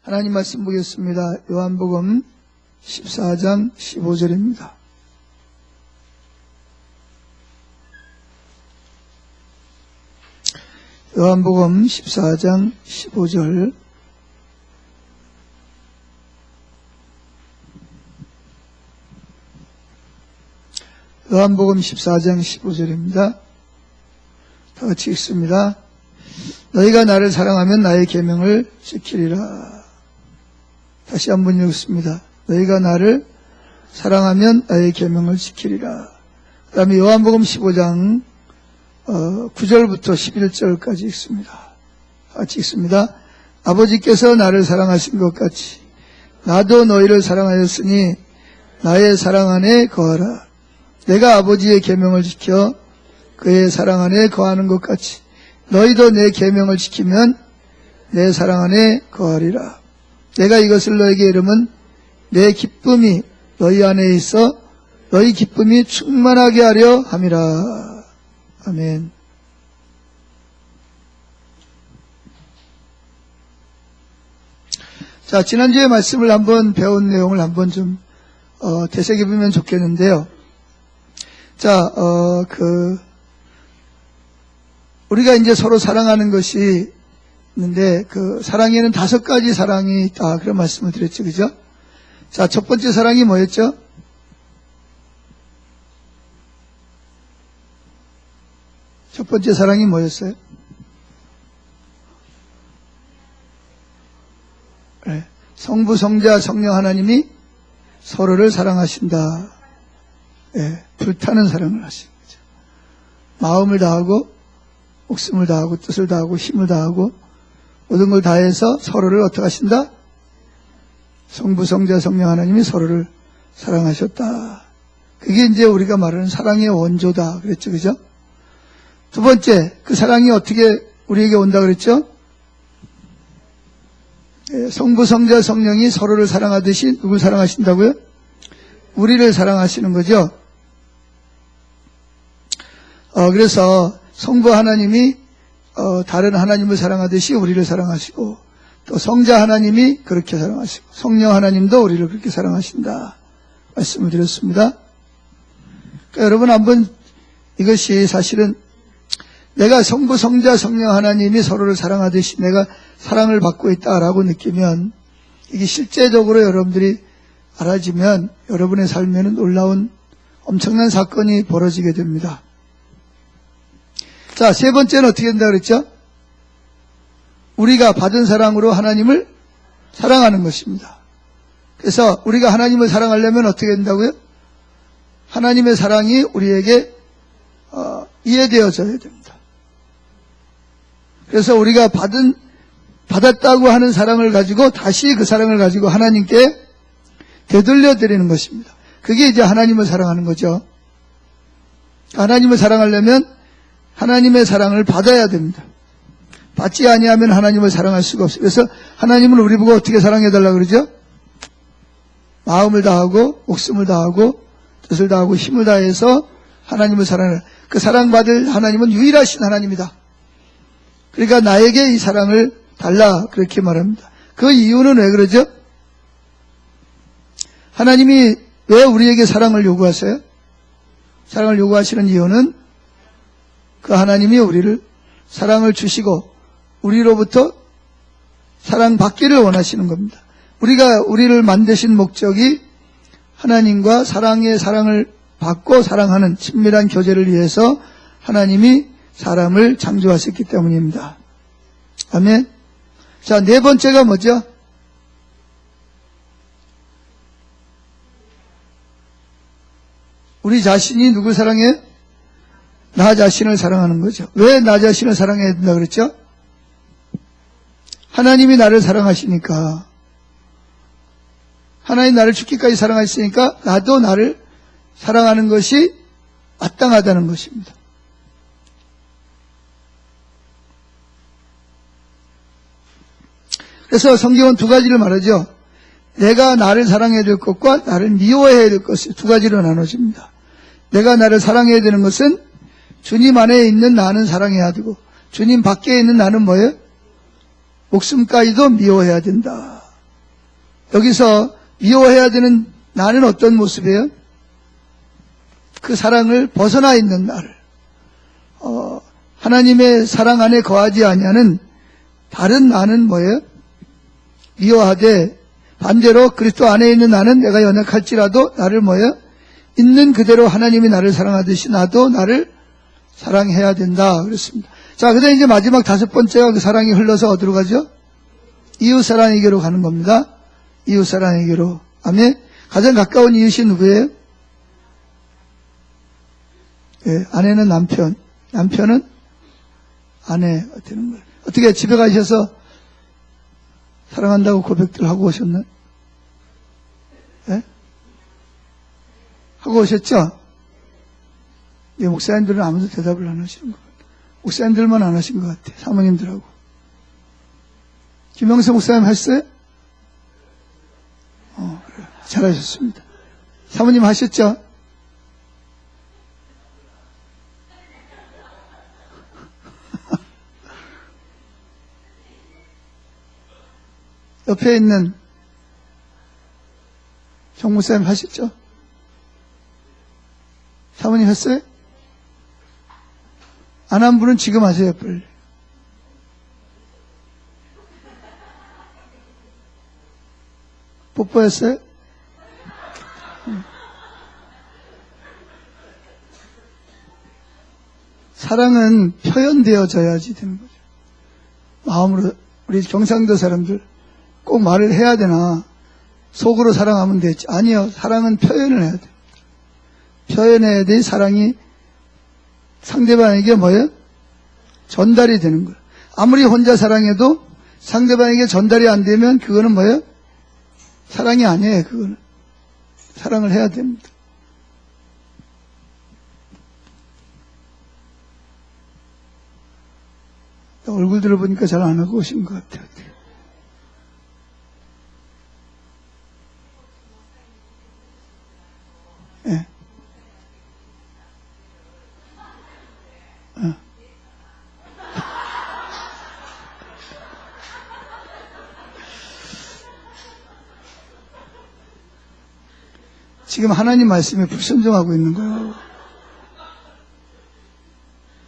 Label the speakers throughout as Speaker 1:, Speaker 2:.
Speaker 1: 하나님 말씀 보겠습니다. 요한복음 14장 15절입니다. 요한복음 14장 15절. 요한복음 14장 15절입니다. 다 같이 읽습니다. 너희가 나를 사랑하면 나의 계명을 지키리라. 다시 한번 읽습니다. 너희가 나를 사랑하면 나의 계명을 지키리라. 그 다음에 요한복음 15장 9절부터 11절까지 읽습니다. 같이 읽습니다. 아버지께서 나를 사랑하신 것 같이 나도 너희를 사랑하였으니 나의 사랑 안에 거하라. 내가 아버지의 계명을 지켜 그의 사랑 안에 거하는 것 같이 너희도 내 계명을 지키면 내 사랑 안에 거하리라. 내가 이것을 너에게 이르면 내 기쁨이 너희 안에 있어 너희 기쁨이 충만하게 하려 함이라. 아멘. 자, 지난주에 말씀을 한번 배운 내용을 한번 좀 되새겨보면 좋겠는데요. 자, 우리가 이제 서로 사랑하는 것이 있는데, 그 사랑에는 5가지 사랑이 있다. 그런 말씀을 드렸죠. 그죠? 자, 첫 번째 사랑이 뭐였죠? 첫 번째 사랑이 뭐였어요? 네. 성부, 성자, 성령 하나님이 서로를 사랑하신다. 네. 불타는 사랑을 하시는 거죠. 마음을 다하고, 목숨을 다하고, 뜻을 다하고, 힘을 다하고, 모든 걸 다해서 서로를 어떻게 하신다? 성부, 성자, 성령 하나님이 서로를 사랑하셨다. 그게 이제 우리가 말하는 사랑의 원조다. 그랬죠. 그죠? 두 번째, 그 사랑이 어떻게 우리에게 온다 그랬죠? 성부, 성자, 성령이 서로를 사랑하듯이 누굴 사랑하신다고요? 우리를 사랑하시는 거죠. 그래서 성부 하나님이 다른 하나님을 사랑하듯이 우리를 사랑하시고 또 성자 하나님이 그렇게 사랑하시고 성령 하나님도 우리를 그렇게 사랑하신다 말씀을 드렸습니다. 그러니까 여러분 한번 이것이 사실은 내가 성부, 성자, 성령 하나님이 서로를 사랑하듯이 내가 사랑을 받고 있다라고 느끼면 이게 실제적으로 여러분들이 알아지면 여러분의 삶에는 놀라운 엄청난 사건이 벌어지게 됩니다. 자, 세 번째는 어떻게 된다 그랬죠? 우리가 받은 사랑으로 하나님을 사랑하는 것입니다. 그래서 우리가 하나님을 사랑하려면 어떻게 된다고요? 하나님의 사랑이 우리에게 이해되어져야 됩니다. 그래서 우리가 받았다고 하는 사랑을 가지고 다시 그 사랑을 가지고 하나님께 되돌려 드리는 것입니다. 그게 이제 하나님을 사랑하는 거죠. 하나님을 사랑하려면 하나님의 사랑을 받아야 됩니다. 받지 아니하면 하나님을 사랑할 수가 없어요. 그래서 하나님은 우리 보고 어떻게 사랑해달라고 그러죠? 마음을 다하고 목숨을 다하고 뜻을 다하고 힘을 다해서 하나님을 사랑해라. 그 사랑받을 하나님은 유일하신 하나님이다. 그러니까 나에게 이 사랑을 달라 그렇게 말합니다. 그 이유는 왜 그러죠? 하나님이 왜 우리에게 사랑을 요구하세요? 사랑을 요구하시는 이유는 그 하나님이 우리를 사랑을 주시고 우리로부터 사랑받기를 원하시는 겁니다. 우리를 만드신 목적이 하나님과 사랑을 받고 사랑하는 친밀한 교제를 위해서 하나님이 사람을 창조하셨기 때문입니다. 아멘. 자, 네 번째가 뭐죠? 우리 자신이 누굴 사랑해요? 나 자신을 사랑하는 거죠. 왜 나 자신을 사랑해야 된다 그랬죠? 하나님이 나를 사랑하시니까, 하나님 나를 죽기까지 사랑하셨으니까 나도 나를 사랑하는 것이 마땅하다는 것입니다. 그래서 성경은 두 가지를 말하죠. 내가 나를 사랑해야 될 것과 나를 미워해야 될 것을 두 가지로 나눠집니다. 내가 나를 사랑해야 되는 것은 주님 안에 있는 나는 사랑해야 되고 주님 밖에 있는 나는 뭐예요? 목숨까지도 미워해야 된다. 여기서 미워해야 되는 나는 어떤 모습이에요? 그 사랑을 벗어나 있는 나를. 하나님의 사랑 안에 거하지 아니하는 다른 나는 뭐예요? 미워하되 반대로 그리스도 안에 있는 나는 내가 연약할지라도 나를 뭐예요? 있는 그대로 하나님이 나를 사랑하듯이 나도 나를 사랑해야 된다 그랬습니다. 자, 그다음 이제 마지막 다섯 번째가 그 사랑이 흘러서 어디로 가죠? 이웃 사랑에게로 가는 겁니다. 이웃 사랑에게로. 아멘. 가장 가까운 이웃이 누구예요? 예, 아내는 남편, 남편은 아내가 되는 거예요. 어떻게 집에 가셔서 사랑한다고 고백들 하고 오셨나요? 예? 하고 오셨죠? 예, 목사님들은 아무도 대답을 안 하시는 것 같아요. 목사님들만 안 하신 것 같아요. 사모님들하고. 김영세 목사님 하셨어요? 그래요. 잘하셨습니다. 사모님 하셨죠? 옆에 있는 정 목사님 하셨죠? 사모님 했어요? 안 한 분은 지금 하세요, 빨리. 뽀뽀했어요? 사랑은 표현되어져야지 되는 거죠. 마음으로, 우리 경상도 사람들 꼭 말을 해야 되나? 속으로 사랑하면 되지. 아니요. 사랑은 표현을 해야 돼요. 표현해야 돼. 사랑이 상대방에게 뭐예요? 전달이 되는 거예요. 아무리 혼자 사랑해도 상대방에게 전달이 안 되면 그거는 뭐예요? 사랑이 아니에요. 그거는. 사랑을 해야 됩니다. 얼굴들을 보니까 잘 안 하고 오신 것 같아요. 예. 지금 하나님 말씀에 불순종하고 있는 거예요.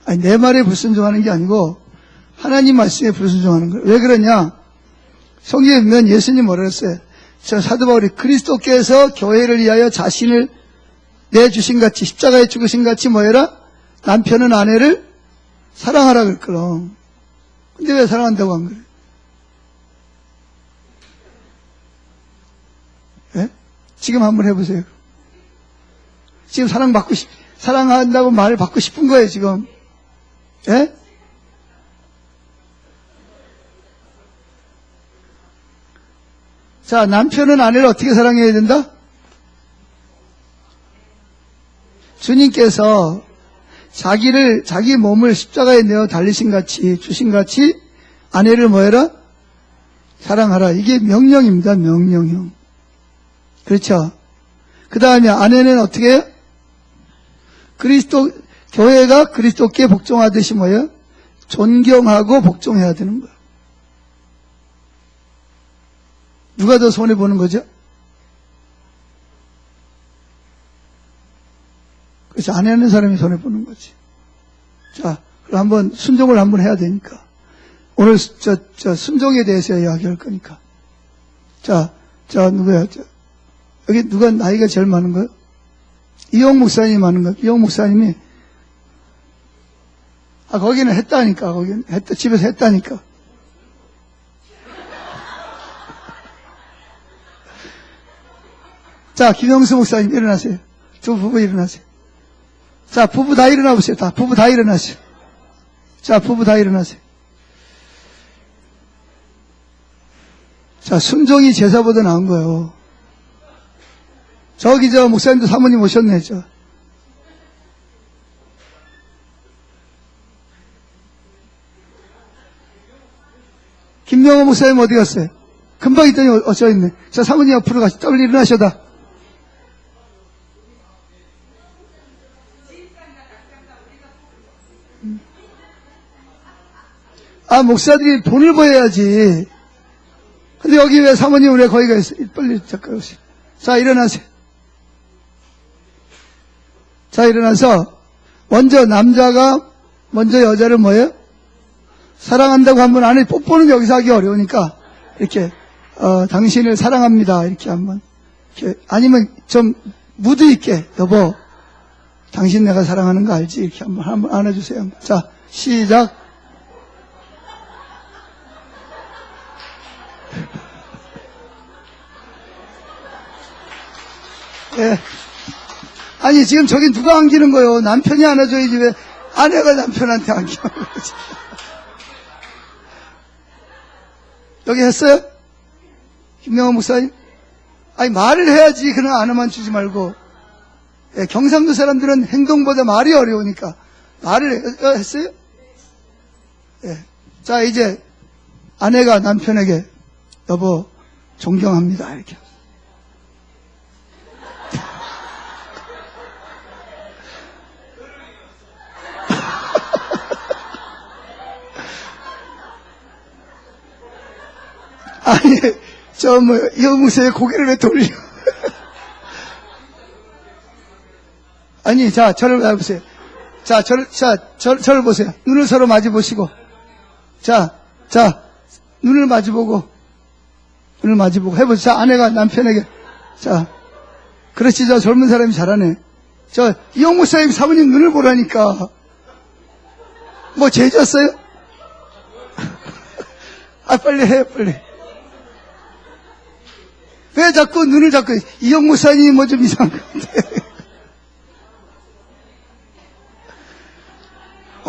Speaker 1: 아니, 내 말에 불순종하는 게 아니고 하나님 말씀에 불순종하는 거예요. 왜 그러냐? 성경에 보면 예수님 뭐라 그랬어요? 저 사도 바울이 그리스도께서 교회를 위하여 자신을 내주신 같이 십자가에 죽으신 같이 뭐해라? 남편은 아내를 사랑하라 그랬거든. 근데 왜 사랑한다고 안 그래? 예? 지금 한번 해보세요. 지금 사랑한다고 말을 받고 싶은 거예요, 지금. 예? 자, 남편은 아내를 어떻게 사랑해야 된다? 주님께서 자기 몸을 십자가에 내어 달리신 같이, 주신 같이 아내를 뭐해라? 사랑하라. 이게 명령입니다, 명령형. 그렇죠? 그 다음에 아내는 어떻게 해요? 교회가 그리스도께 복종하듯이 뭐예요? 존경하고 복종해야 되는 거예요. 누가 더 손해보는 거죠? 그래서 안 하는 사람이 손해보는 거지. 자, 그럼 한번 순종을 한번 해야 되니까. 오늘 순종에 대해서 이야기할 거니까. 자, 누구야? 여기 누가 나이가 제일 많은 거예요? 이용 목사님이 많은 거예요. 이용 목사님이. 거기는 했다니까. 집에서 했다니까. 자, 김영수 목사님 일어나세요. 두 부부 일어나세요. 자, 부부 다 일어나 보세요. 부부 다 일어나세요. 자, 부부 다 일어나세요. 자, 순종이 제사보다 나은 거예요. 저기 목사님도 사모님 오셨네, 김명호 목사님 어디 갔어요? 금방 있더니 어쩌 있네. 자, 사모님 옆으로 가시, 빨리 일어나셔다. 목사들이 돈을 벌어야지. 근데 여기 왜 사모님 왜 거기가 있어요? 빨리 잠깐 오세요. 자, 일어나세요. 자, 일어나서 먼저 남자가 먼저 여자를 뭐예요? 사랑한다고 한번 안에 뽀뽀는 여기서 하기 어려우니까 이렇게 당신을 사랑합니다. 이렇게 한번 이렇게 아니면 좀 무드 있게 여보 당신 내가 사랑하는 거 알지? 이렇게 한번 안아주세요. 자, 시작. 예. 아니 지금 저기 누가 안기는 거요? 남편이 안아줘야지 왜 아내가 남편한테 안기는 거지? 여기 했어요? 김명환 목사님? 아니 말을 해야지 그냥 안아만 주지 말고. 예, 경상도 사람들은 행동보다 말이 어려우니까 말을 했어요? 예. 자 이제 아내가 남편에게 여보 존경합니다 이렇게. 아니, 여무새의 고개를 왜 돌려? 아니, 자, 저를 봐보세요. 자, 저를 보세요. 눈을 서로 마주 보시고. 자, 눈을 마주 보고. 해보세요. 자, 아내가 남편에게. 자, 그렇지, 저 젊은 사람이 잘하네. 이영 목사님 사모님 눈을 보라니까. 뭐, 죄졌어요? 아, 빨리 해, 빨리. 왜 자꾸 눈을 자꾸, 이영 목사님이 뭐 좀 이상한 건데.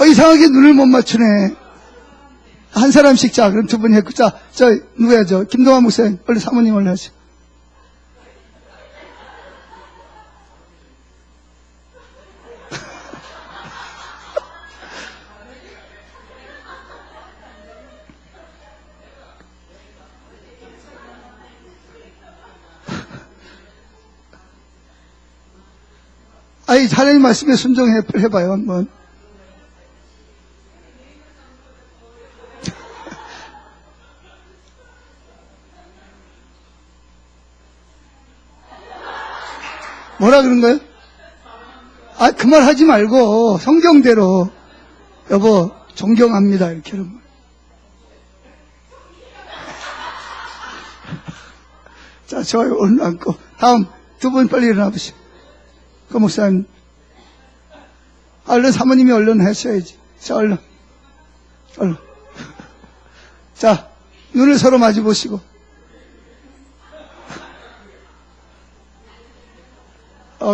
Speaker 1: 이상하게 눈을 못 맞추네. 한 사람씩, 자, 그럼 두 분 했고, 자, 누구야, 김동환 목사님, 빨리 사모님을 하시오. 아니, 하나님 말씀에 순종해봐요, 한번. 뭐라 그런 거예요? 아, 그 말 하지 말고, 성경대로, 여보, 존경합니다, 이렇게 하는 거예요. 자, 좋아요, 오늘 앉고. 다음, 두 분 빨리 일어나 보시오. 그 목사님. 얼른 사모님이 얼른 하셔야지. 자, 얼른. 자, 눈을 서로 마주 보시고.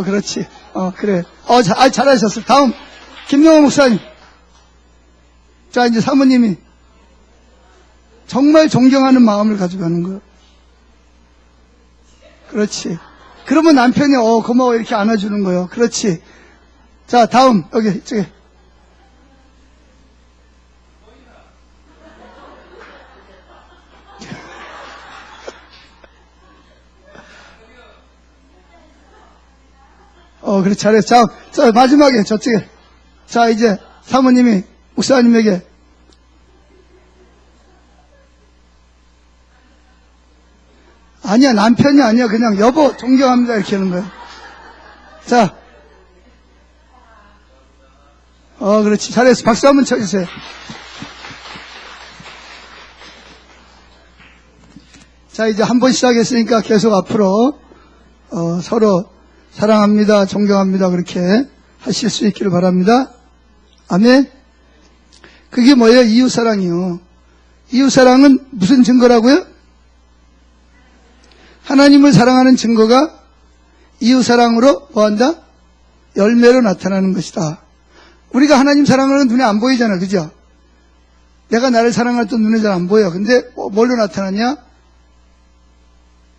Speaker 1: 그렇지. 그래. 잘하셨어. 다음, 김명호 목사님. 자, 이제 사모님이 정말 존경하는 마음을 가지고 하는 거예요. 그렇지. 그러면 남편이, 고마워, 이렇게 안아주는 거예요. 그렇지. 자, 다음, 여기, 이쪽에. 그래, 잘했어. 자, 마지막에, 저쪽에. 자, 이제, 사모님이, 목사님에게, 아니야, 남편이 아니야. 그냥, 여보, 존경합니다. 이렇게 하는 거야. 자. 그렇지. 잘했어. 박수 한번 쳐주세요. 자, 이제 한 번 시작했으니까 계속 앞으로, 서로 사랑합니다. 존경합니다. 그렇게 하실 수 있기를 바랍니다. 아멘. 그게 뭐예요? 이웃사랑이요. 이웃사랑은 무슨 증거라고요? 하나님을 사랑하는 증거가 이웃사랑으로 뭐한다? 열매로 나타나는 것이다. 우리가 하나님 사랑하는 눈에 안 보이잖아. 그죠? 내가 나를 사랑할 때 눈에 잘 안 보여. 근데 뭘로 나타나냐?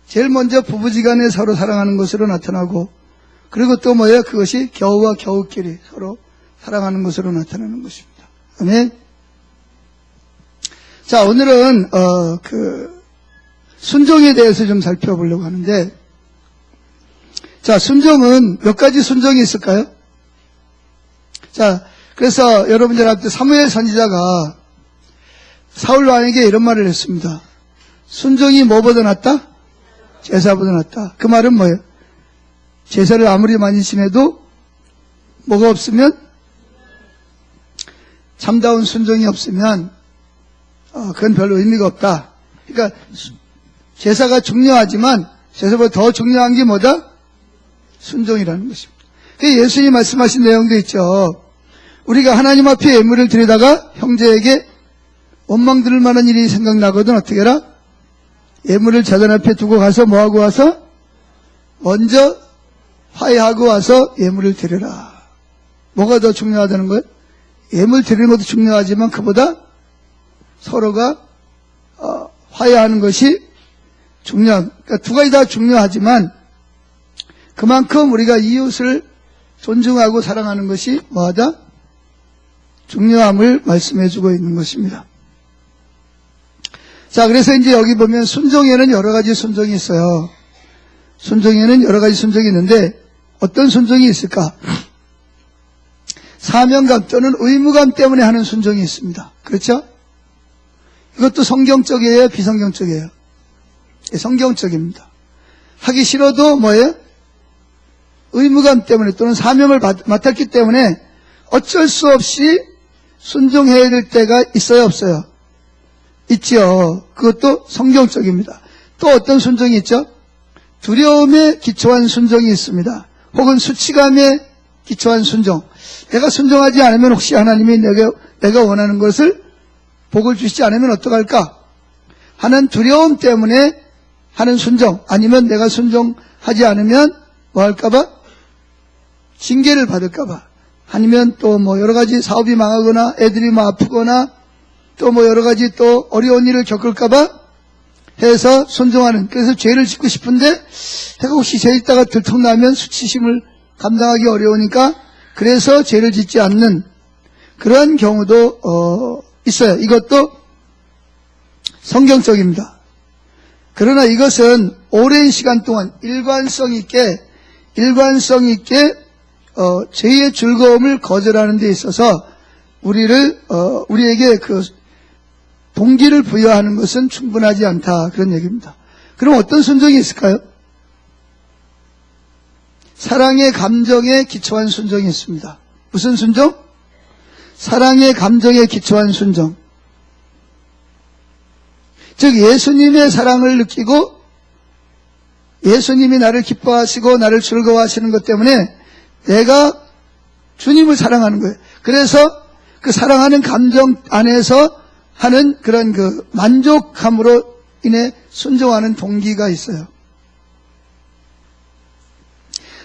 Speaker 1: 제일 먼저 부부지간에 서로 사랑하는 것으로 나타나고, 그리고 또 뭐예요? 그것이 겨우와 겨우끼리 서로 사랑하는 것으로 나타나는 것입니다. 아멘. 자, 오늘은 순종에 대해서 좀 살펴보려고 하는데, 자, 순종은 몇 가지 순종이 있을까요? 자, 그래서 여러분들 앞에 사무엘 선지자가 사울 왕에게 이런 말을 했습니다. 순종이 뭐보다 낫다? 제사보다 낫다. 그 말은 뭐예요? 제사를 아무리 많이 지내도 뭐가 없으면, 참다운 순종이 없으면 그건 별로 의미가 없다. 그러니까 제사가 중요하지만 제사보다 더 중요한 게 뭐다? 순종이라는 것입니다. 예수님이 말씀하신 내용도 있죠. 우리가 하나님 앞에 예물을 드리다가 형제에게 원망 들을 만한 일이 생각나거든 어떻게 해라? 예물을 제단 앞에 두고 가서 뭐하고 와서? 먼저 화해하고 와서 예물을 드려라. 뭐가 더 중요하다는 거예요? 예물 드리는 것도 중요하지만 그보다 서로가 화해하는 것이 그러니까 두 가지 다 중요하지만 그만큼 우리가 이웃을 존중하고 사랑하는 것이 뭐하다? 중요함을 말씀해주고 있는 것입니다. 자, 그래서 이제 여기 보면 순종에는 여러 가지 순종이 있어요. 순종에는 여러 가지 순종이 있는데 어떤 순종이 있을까? 사명감 또는 의무감 때문에 하는 순종이 있습니다. 그렇죠? 이것도 성경적이에요? 비성경적이에요? 성경적입니다. 하기 싫어도 뭐예요? 의무감 때문에 또는 사명을 맡았기 때문에 어쩔 수 없이 순종해야 될 때가 있어요? 없어요? 있죠. 그것도 성경적입니다. 또 어떤 순종이 있죠? 두려움에 기초한 순종이 있습니다. 혹은 수치감에 기초한 순종. 내가 순종하지 않으면 혹시 하나님이 내가 원하는 것을 복을 주시지 않으면 어떡할까 하는 두려움 때문에 하는 순종, 아니면 내가 순종하지 않으면 뭐 할까봐? 징계를 받을까봐, 아니면 또 뭐 여러 가지 사업이 망하거나 애들이 뭐 아프거나 또 뭐 여러 가지 또 어려운 일을 겪을까봐 해서 순종하는. 그래서 죄를 짓고 싶은데 내가 혹시 죄 짓다가 들통나면 수치심을 감당하기 어려우니까 그래서 죄를 짓지 않는 그런 경우도 있어요. 이것도 성경적입니다. 그러나 이것은 오랜 시간 동안 일관성 있게 죄의 즐거움을 거절하는 데 있어서 우리에게 그 동기를 부여하는 것은 충분하지 않다, 그런 얘기입니다. 그럼 어떤 순종이 있을까요? 사랑의 감정에 기초한 순종이 있습니다. 무슨 순종? 사랑의 감정에 기초한 순종. 즉 예수님의 사랑을 느끼고 예수님이 나를 기뻐하시고 나를 즐거워하시는 것 때문에 내가 주님을 사랑하는 거예요. 그래서 그 사랑하는 감정 안에서 하는 그런 그 만족함으로 인해 순종하는 동기가 있어요.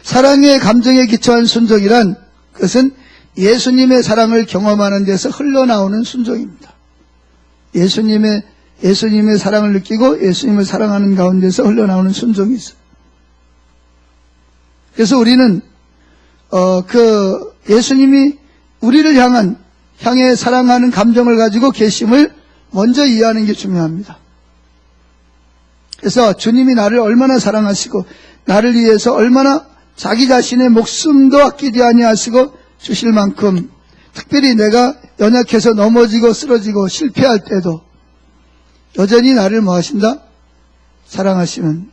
Speaker 1: 사랑의 감정에 기초한 순종이란 그것은 예수님의 사랑을 경험하는 데서 흘러나오는 순종입니다. 예수님의 사랑을 느끼고 예수님을 사랑하는 가운데서 흘러나오는 순종이 있어요. 그래서 우리는 예수님이 우리를 향해 사랑하는 감정을 가지고 계심을 먼저 이해하는 게 중요합니다. 그래서 주님이 나를 얼마나 사랑하시고 나를 위해서 얼마나 자기 자신의 목숨도 아끼지 아니하시고 주실 만큼, 특별히 내가 연약해서 넘어지고 쓰러지고 실패할 때도 여전히 나를 뭐 하신다? 사랑하시는.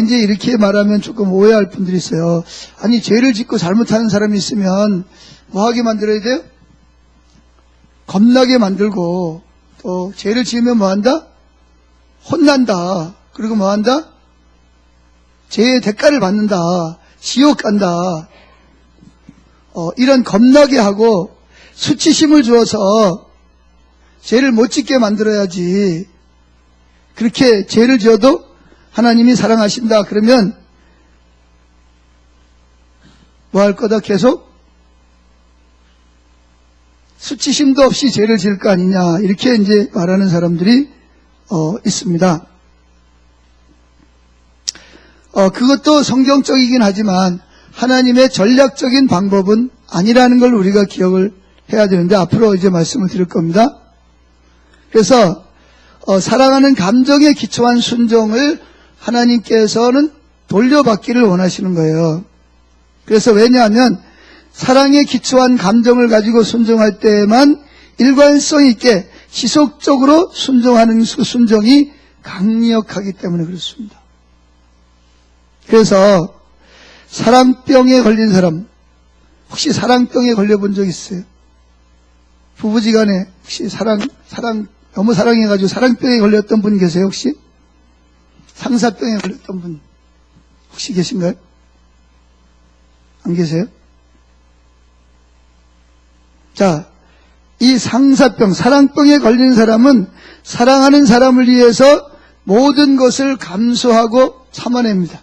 Speaker 1: 이제 이렇게 말하면 조금 오해할 분들이 있어요. 아니, 죄를 짓고 잘못하는 사람이 있으면 뭐 하게 만들어야 돼요? 겁나게 만들고, 또 죄를 지으면 뭐 한다? 혼난다. 그리고 뭐 한다? 죄의 대가를 받는다. 지옥 간다. 이런 겁나게 하고 수치심을 주어서 죄를 못 짓게 만들어야지. 그렇게 죄를 지어도 하나님이 사랑하신다 그러면 뭐 할 거다? 계속 수치심도 없이 죄를 지을 거 아니냐, 이렇게 이제 말하는 사람들이 있습니다. 그것도 성경적이긴 하지만 하나님의 전략적인 방법은 아니라는 걸 우리가 기억을 해야 되는데, 앞으로 이제 말씀을 드릴 겁니다. 그래서 사랑하는 감정에 기초한 순종을 하나님께서는 돌려받기를 원하시는 거예요. 그래서 왜냐하면 사랑에 기초한 감정을 가지고 순종할 때에만 일관성 있게 지속적으로 순종하는 그 순종이 강력하기 때문에 그렇습니다. 그래서 사랑병에 걸린 사람, 혹시 사랑병에 걸려본 적 있어요? 부부지간에 혹시 너무 사랑해가지고 사랑병에 걸렸던 분 계세요, 혹시? 상사병에 걸렸던 분 혹시 계신가요? 안 계세요? 자, 이 상사병, 사랑병에 걸린 사람은 사랑하는 사람을 위해서 모든 것을 감수하고 참아냅니다.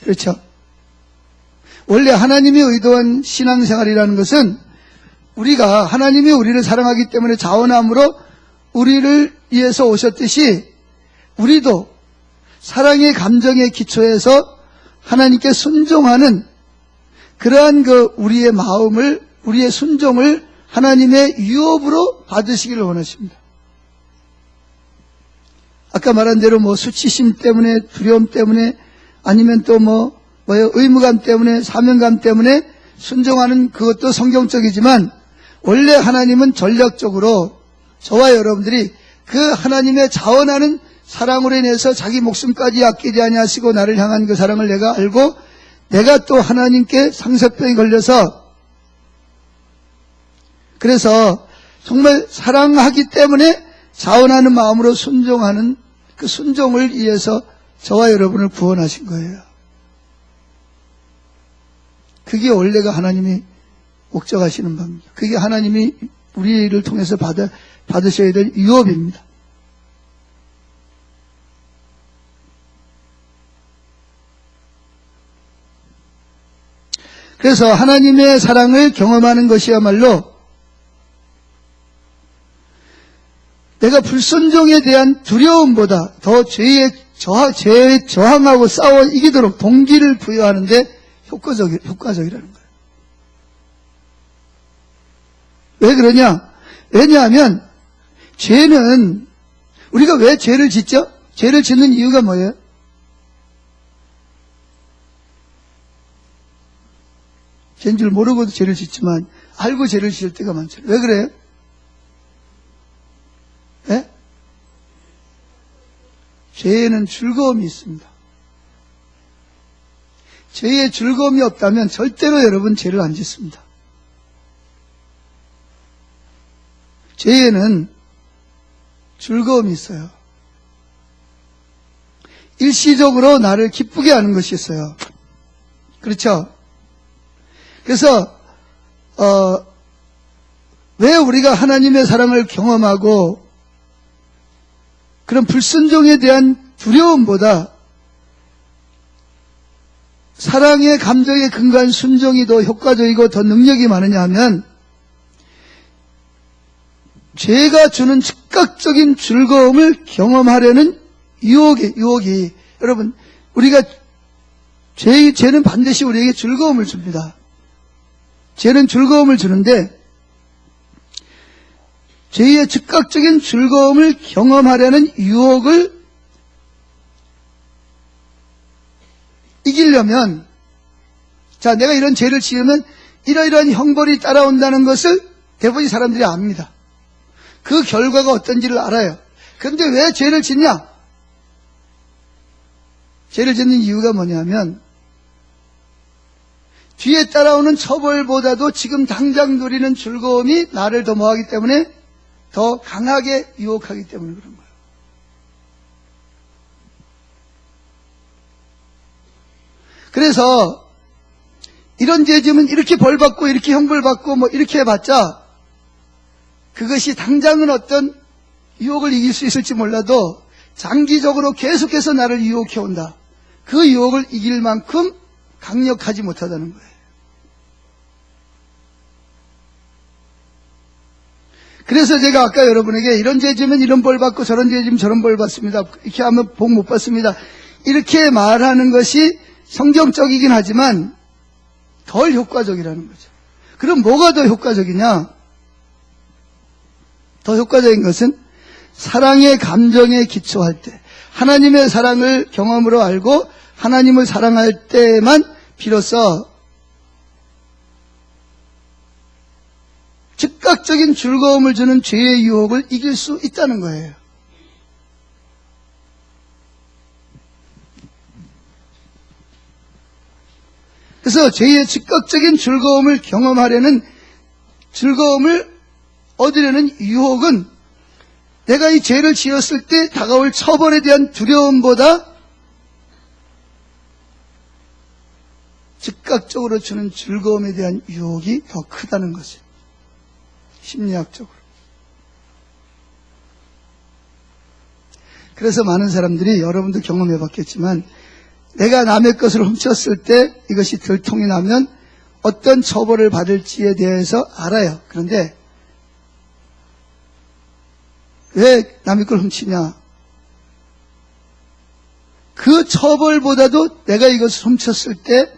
Speaker 1: 그렇죠? 원래 하나님이 의도한 신앙생활이라는 것은 우리가 하나님이 우리를 사랑하기 때문에 자원함으로 우리를 위해서 오셨듯이 우리도 사랑의 감정에 기초해서 하나님께 순종하는 그러한 그 우리의 마음을, 우리의 순종을 하나님의 유업으로 받으시기를 원하십니다. 아까 말한 대로 수치심 때문에, 두려움 때문에, 아니면 또 의무감 때문에, 사명감 때문에 순종하는 그것도 성경적이지만 원래 하나님은 전략적으로 저와 여러분들이 그 하나님의 자원하는 사랑으로 인해서 자기 목숨까지 아끼지 아니하시고 나를 향한 그 사랑을 내가 알고 내가 또 하나님께 상사병에 걸려서 그래서 정말 사랑하기 때문에 자원하는 마음으로 순종하는 그 순종을 위해서 저와 여러분을 구원하신 거예요. 그게 원래가 하나님이 목적하시는 바입니다. 그게 하나님이 우리를 통해서 받으셔야 될 유업입니다. 그래서 하나님의 사랑을 경험하는 것이야말로 내가 불순종에 대한 두려움보다 더 죄에 저항하고 싸워 이기도록 동기를 부여하는데 효과적이라는 거예요. 왜 그러냐? 왜냐하면 죄는 우리가 왜 죄를 짓죠? 죄를 짓는 이유가 뭐예요? 죄인 줄 모르고도 죄를 짓지만 알고 죄를 지을 때가 많잖아요. 왜 그래요? 예? 죄에는 즐거움이 있습니다. 죄에 즐거움이 없다면 절대로 여러분 죄를 안 짓습니다. 죄에는 즐거움이 있어요. 일시적으로 나를 기쁘게 하는 것이 있어요. 그렇죠? 그래서 왜 우리가 하나님의 사랑을 경험하고 그런 불순종에 대한 두려움보다 사랑의 감정에 근거한 순종이 더 효과적이고 더 능력이 많으냐 하면 죄가 주는 즉각적인 즐거움을 경험하려는 유혹이 여러분 우리가 죄는 반드시 우리에게 즐거움을 줍니다. 죄는 즐거움을 주는데 죄의 즉각적인 즐거움을 경험하려는 유혹을 이기려면 자 내가 이런 죄를 지으면 이러이러한 형벌이 따라온다는 것을 대부분 사람들이 압니다. 그 결과가 어떤지를 알아요. 그런데 왜 죄를 짓냐? 죄를 짓는 이유가 뭐냐면 뒤에 따라오는 처벌보다도 지금 당장 누리는 즐거움이 나를 더 뭐하기 때문에 더 강하게 유혹하기 때문에 그런 거예요. 그래서 이런 죄 지으면 이렇게 벌받고 이렇게 형벌받고 이렇게 해봤자 그것이 당장은 어떤 유혹을 이길 수 있을지 몰라도 장기적으로 계속해서 나를 유혹해온다. 그 유혹을 이길 만큼 강력하지 못하다는 거예요. 그래서 제가 아까 여러분에게 이런 죄 지으면 이런 벌 받고 저런 죄 지으면 저런 벌 받습니다. 이렇게 하면 복 못 받습니다. 이렇게 말하는 것이 성경적이긴 하지만 덜 효과적이라는 거죠. 그럼 뭐가 더 효과적이냐? 더 효과적인 것은 사랑의 감정에 기초할 때 하나님의 사랑을 경험으로 알고 하나님을 사랑할 때만 비로소 즉각적인 즐거움을 주는 죄의 유혹을 이길 수 있다는 거예요. 그래서 죄의 즉각적인 즐거움을 경험하려는, 즐거움을 얻으려는 유혹은 내가 이 죄를 지었을 때 다가올 처벌에 대한 두려움보다 즉각적으로 주는 즐거움에 대한 유혹이 더 크다는 것이에요. 심리학적으로. 그래서 많은 사람들이, 여러분도 경험해 봤겠지만, 내가 남의 것을 훔쳤을 때 이것이 들통이 나면 어떤 처벌을 받을지에 대해서 알아요. 그런데 왜 남의 걸 훔치냐? 그 처벌보다도 내가 이것을 훔쳤을 때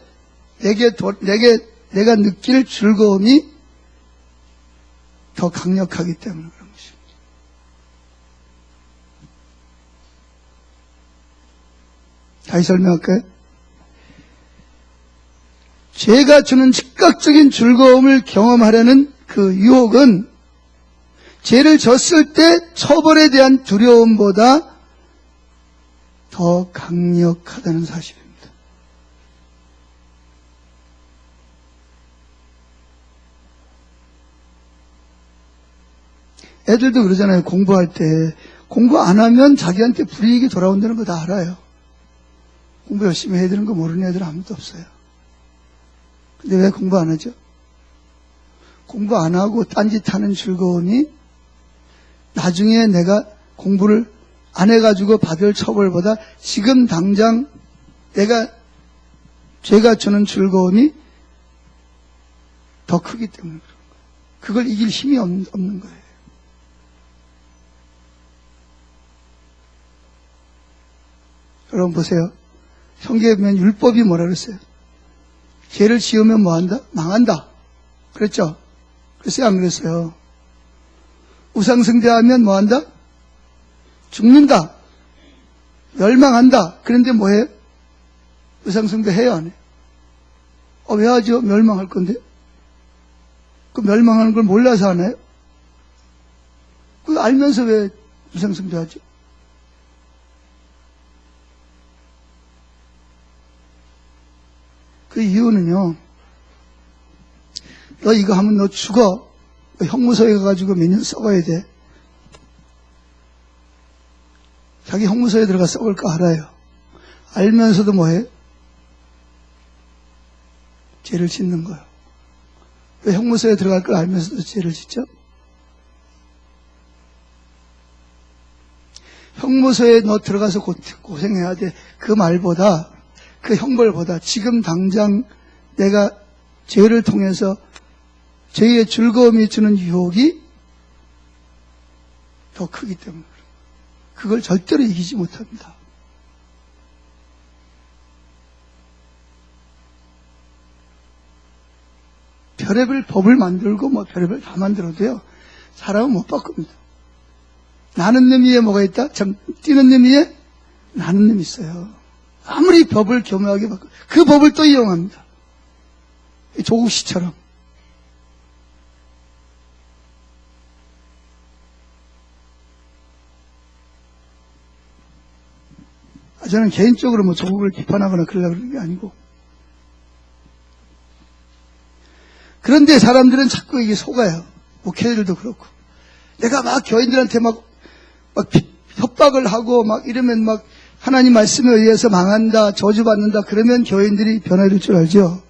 Speaker 1: 내가 느낄 즐거움이 더 강력하기 때문에 그런 것입니다. 다시 설명할까요? 죄가 주는 즉각적인 즐거움을 경험하려는 그 유혹은 죄를 졌을 때 처벌에 대한 두려움보다 더 강력하다는 사실입니다. 애들도 그러잖아요. 공부할 때 공부 안 하면 자기한테 불이익이 돌아온다는 거 다 알아요. 공부 열심히 해야 되는 거 모르는 애들 아무도 없어요. 근데 왜 공부 안 하죠? 공부 안 하고 딴짓하는 즐거움이 나중에 내가 공부를 안 해가지고 받을 처벌보다 지금 당장 죄가 주는 즐거움이 더 크기 때문에 그런 거예요. 그걸 이길 힘이 없는 거예요. 여러분 보세요. 성경에 보면 율법이 뭐라 그랬어요? 죄를 지으면 뭐한다? 망한다. 그랬죠? 그랬어요? 안 그랬어요? 우상숭배하면 뭐한다? 죽는다. 멸망한다. 그런데 뭐해요? 우상숭배 해요? 안 해요? 왜 하죠? 멸망할 건데? 그 멸망하는 걸 몰라서 하나요? 그 알면서 왜 우상숭배 하죠? 그 이유는요, 너 이거 하면 너 죽어. 형무소에 가가지고 몇 년 썩어야 돼. 자기 형무소에 들어가 썩을 거 알아요. 알면서도 뭐해? 죄를 짓는 거예요. 왜 형무소에 들어갈 걸 알면서도 죄를 짓죠? 형무소에 너 들어가서 고생해야 돼. 그 말보다, 그 형벌보다 지금 당장 내가 죄를 통해서 죄의 즐거움이 주는 유혹이 더 크기 때문에 그걸 절대로 이기지 못합니다. 별의별 법을 만들고 별의별 다 만들어도요, 사람은 못 바꿉니다. 나는 놈 위에 뭐가 있다? 뛰는 놈 위에 나는 놈이 있어요. 아무리 법을 교묘하게 바꿔, 그 법을 또 이용합니다. 조국 씨처럼. 저는 개인적으로 조국을 비판하거나 그러려고 그러는 게 아니고. 그런데 사람들은 자꾸 이게 속아요. 목회자들도 그렇고. 내가 막 교인들한테 막 협박을 하고 이러면 하나님 말씀에 의해서 망한다, 저주받는다, 그러면 교인들이 변화될 줄 알죠?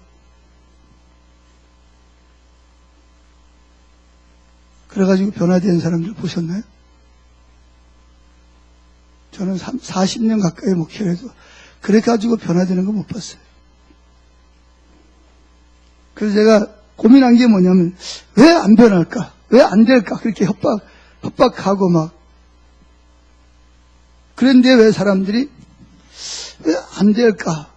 Speaker 1: 그래가지고 변화된 사람들 보셨나요? 저는 40년 가까이 목회를 해도 그래가지고 변화되는 거 못 봤어요. 그래서 제가 고민한 게 뭐냐면, 왜 안 변할까? 왜 안 될까? 그렇게 협박하고 그런데 왜 사람들이 왜 안 될까?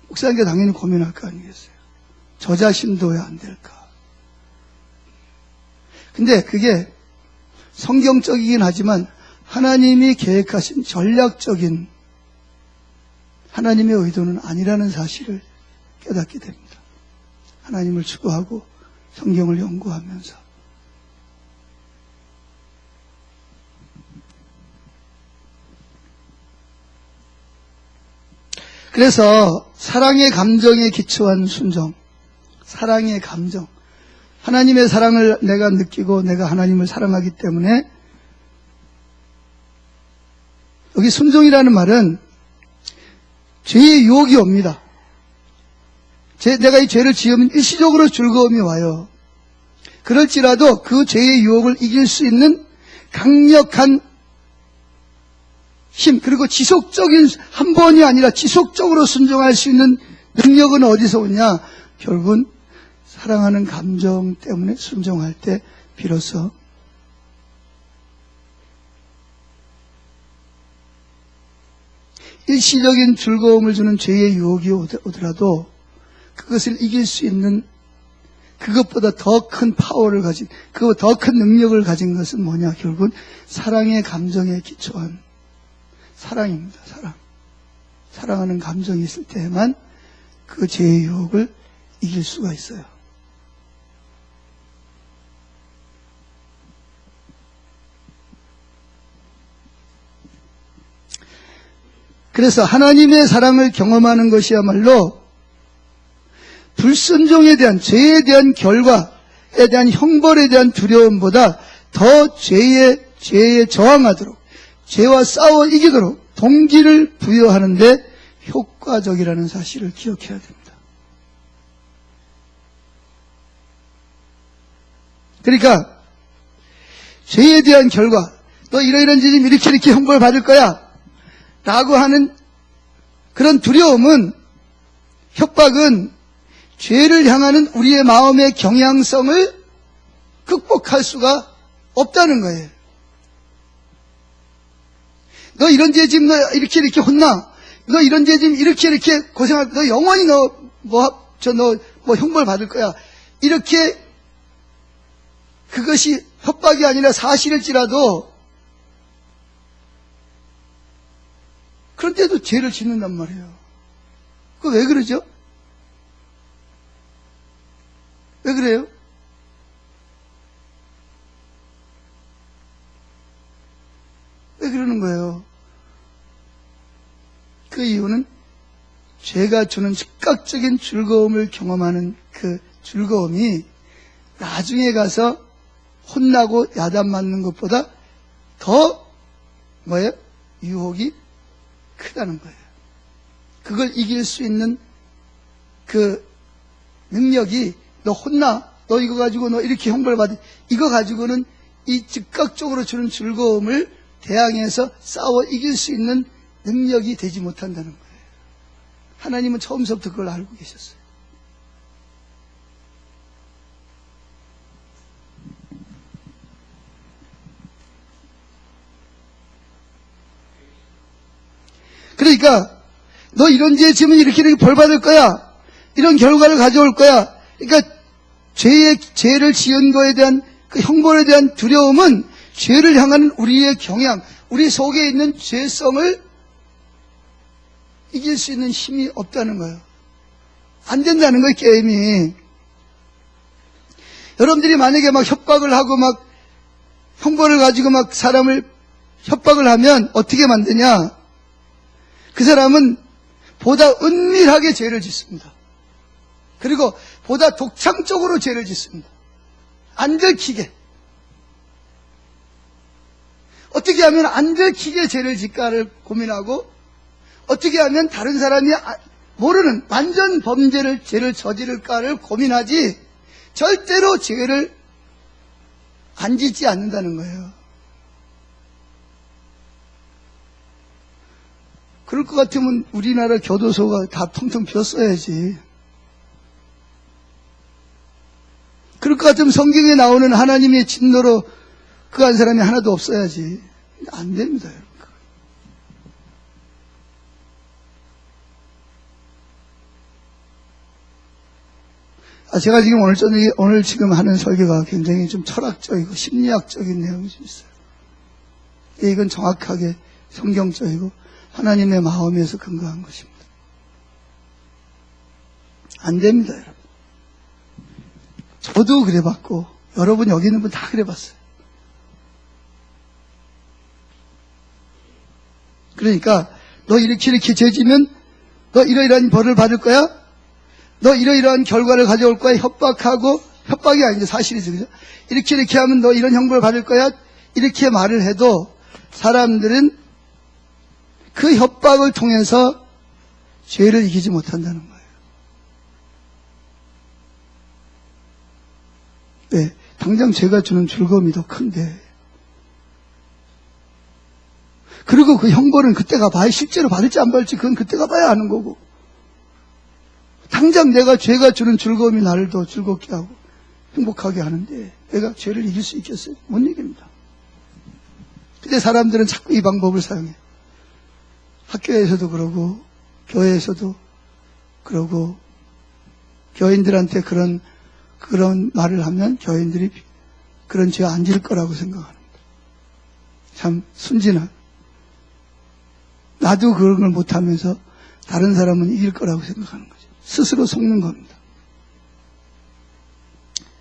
Speaker 1: 목사님께 당연히 고민할 거 아니겠어요? 저 자신도 왜 안 될까? 근데 그게 성경적이긴 하지만 하나님이 계획하신 전략적인 하나님의 의도는 아니라는 사실을 깨닫게 됩니다. 하나님을 추구하고 성경을 연구하면서. 그래서 사랑의 감정에 기초한 순종, 사랑의 감정, 하나님의 사랑을 내가 느끼고 내가 하나님을 사랑하기 때문에, 여기 순종이라는 말은 죄의 유혹이 옵니다. 내가 이 죄를 지으면 일시적으로 즐거움이 와요. 그럴지라도 그 죄의 유혹을 이길 수 있는 강력한 힘, 그리고 지속적인, 한 번이 아니라 지속적으로 순종할 수 있는 능력은 어디서 오냐? 결국은 사랑하는 감정 때문에 순종할 때 비로소 일시적인 즐거움을 주는 죄의 유혹이 오더라도 그것을 이길 수 있는, 그것보다 더 큰 파워를 가진, 그것보다 더 큰 능력을 가진 것은 뭐냐? 결국은 사랑의 감정에 기초한 사랑입니다. 사랑. 사랑하는 감정이 있을 때에만 그 죄의 유혹을 이길 수가 있어요. 그래서 하나님의 사랑을 경험하는 것이야말로 불순종에 대한, 죄에 대한 결과에 대한 형벌에 대한 두려움보다 더 죄에 저항하도록, 죄와 싸워 이기도록 동기를 부여하는데 효과적이라는 사실을 기억해야 됩니다. 그러니까 죄에 대한 결과, 너 이러이런 죄지면 이렇게 형벌 받을 거야 라고 하는 그런 두려움은, 협박은 죄를 향하는 우리의 마음의 경향성을 극복할 수가 없다는 거예요. 너 이런 죄 지면 너 이렇게 혼나. 너 이런 죄 지면 이렇게 고생할, 너 영원히 너 형벌 받을 거야. 이렇게, 그것이 협박이 아니라 사실일지라도, 그런데도 죄를 짓는단 말이에요. 그거 왜 그러죠? 왜 그래요? 왜 그러는 거예요? 그 이유는 죄가 주는 즉각적인 즐거움을 경험하는 그 즐거움이 나중에 가서 혼나고 야단 맞는 것보다 더 유혹이 크다는 거예요. 그걸 이길 수 있는 그 능력이, 너 혼나, 너 이거 가지고 너 이렇게 형벌받아, 이거 가지고는 이 즉각적으로 주는 즐거움을 대항해서 싸워 이길 수 있는 능력이 되지 못한다는 거예요. 하나님은 처음부터 그걸 알고 계셨어요. 그러니까 너 이런 죄 지으면 이렇게 벌 받을 거야, 이런 결과를 가져올 거야. 그러니까 죄를 지은 거에 대한 그 형벌에 대한 두려움은 죄를 향하는 우리의 경향, 우리 속에 있는 죄성을 이길 수 있는 힘이 없다는 거예요. 안 된다는 거예요, 게임이. 여러분들이 만약에 막 협박을 하고 막 형벌을 가지고 막 사람을 협박을 하면 어떻게 만드냐? 그 사람은 보다 은밀하게 죄를 짓습니다. 그리고 보다 독창적으로 죄를 짓습니다. 안 들키게. 어떻게 하면 안 들키게 죄를 짓까를 고민하고, 어떻게 하면 다른 사람이 모르는 완전 죄를 저지를까를 고민하지, 절대로 죄를 안 짓지 않는다는 거예요. 그럴 것 같으면 우리나라 교도소가 다 텅텅 비었어야지. 그럴 것 같으면 성경에 나오는 하나님의 진노로 그 한 사람이 하나도 없어야지. 안 됩니다, 여러분. 제가 지금 오늘 지금 하는 설교가 굉장히 좀 철학적이고 심리학적인 내용이 좀 있어요. 이건 정확하게 성경적이고 하나님의 마음에서 근거한 것입니다. 안 됩니다, 여러분. 저도 그래봤고 여러분 여기 있는 분 다 그래봤어요. 그러니까 너 이렇게 죄지면 너 이러이러한 벌을 받을 거야? 너 이러이러한 결과를 가져올 거야? 협박하고, 협박이 아니죠. 사실이죠. 그죠? 이렇게 하면 너 이런 형벌을 받을 거야? 이렇게 말을 해도 사람들은 그 협박을 통해서 죄를 이기지 못한다는 거예요. 네, 당장 죄가 주는 즐거움이 더 큰데. 그리고 그 형벌은 그때가 봐야, 실제로 받을지 안 받을지 그건 그때가 봐야 아는 거고. 당장 내가 죄가 주는 즐거움이 나를 더 즐겁게 하고 행복하게 하는데 내가 죄를 이길 수 있겠어요? 못 이깁니다. 근데 사람들은 자꾸 이 방법을 사용해. 학교에서도 그러고 교회에서도 그러고 교인들한테 그런 말을 하면 교인들이 그런 죄 안 지을 거라고 생각합니다. 참 순진한. 나도 그런 걸 못하면서 다른 사람은 이길 거라고 생각하는 거죠. 스스로 속는 겁니다.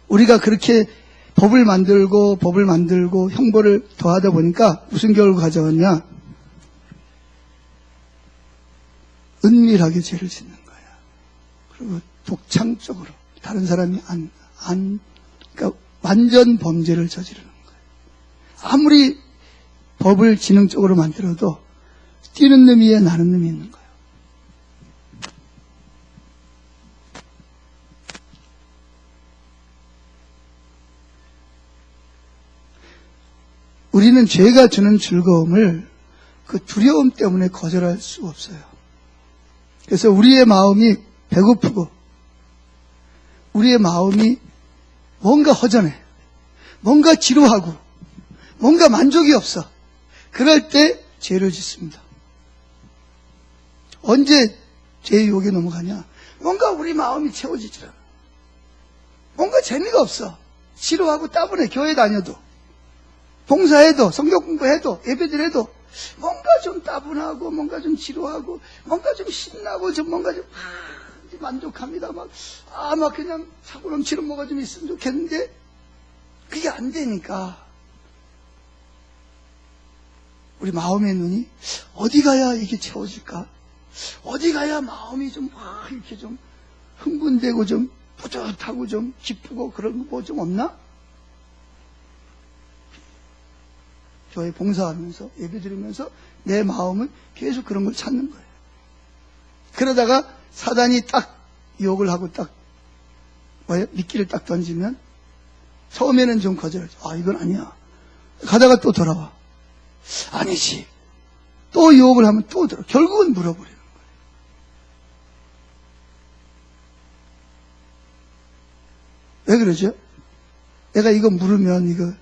Speaker 1: 우리가 그렇게 법을 만들고 형벌을 더하다 보니까 무슨 결과를 가져왔냐? 은밀하게 죄를 짓는 거야. 그리고 독창적으로 다른 사람이 그러니까 완전 범죄를 저지르는 거예요. 아무리 법을 지능적으로 만들어도 뛰는 놈 위에 나는 놈이 있는 거예요. 우리는 죄가 주는 즐거움을 그 두려움 때문에 거절할 수 없어요. 그래서 우리의 마음이 배고프고 우리의 마음이 뭔가 허전해, 뭔가 지루하고 뭔가 만족이 없어. 그럴 때 죄를 짓습니다. 언제 죄의 유혹에 넘어가냐? 뭔가 우리 마음이 채워지지 않아. 뭔가 재미가 없어. 지루하고 따분해. 교회 다녀도 봉사해도 성경 공부해도 예배드려도 뭔가 좀 따분하고 뭔가 좀 지루하고 뭔가 좀 신나고 좀 뭔가 좀 만족합니다. 막 그냥 차고 넘치는 뭐가 좀 있으면 좋겠는데 그게 안 되니까 우리 마음의 눈이 어디 가야 이게 채워질까? 어디 가야 마음이 좀 이렇게 좀 흥분되고 좀 뿌듯하고 좀 기쁘고 그런 거 뭐 좀 없나? 교회 봉사하면서 예배 드리면서 내 마음은 계속 그런 걸 찾는 거예요. 그러다가 사단이 딱 유혹을 하고 딱 미끼를 딱 던지면 처음에는 좀 거절하죠. 이건 아니야. 가다가 또 돌아와. 아니지. 또 유혹을 하면 또 들어. 결국은 물어버리는 거예요. 왜 그러죠? 내가 이거 물으면 이거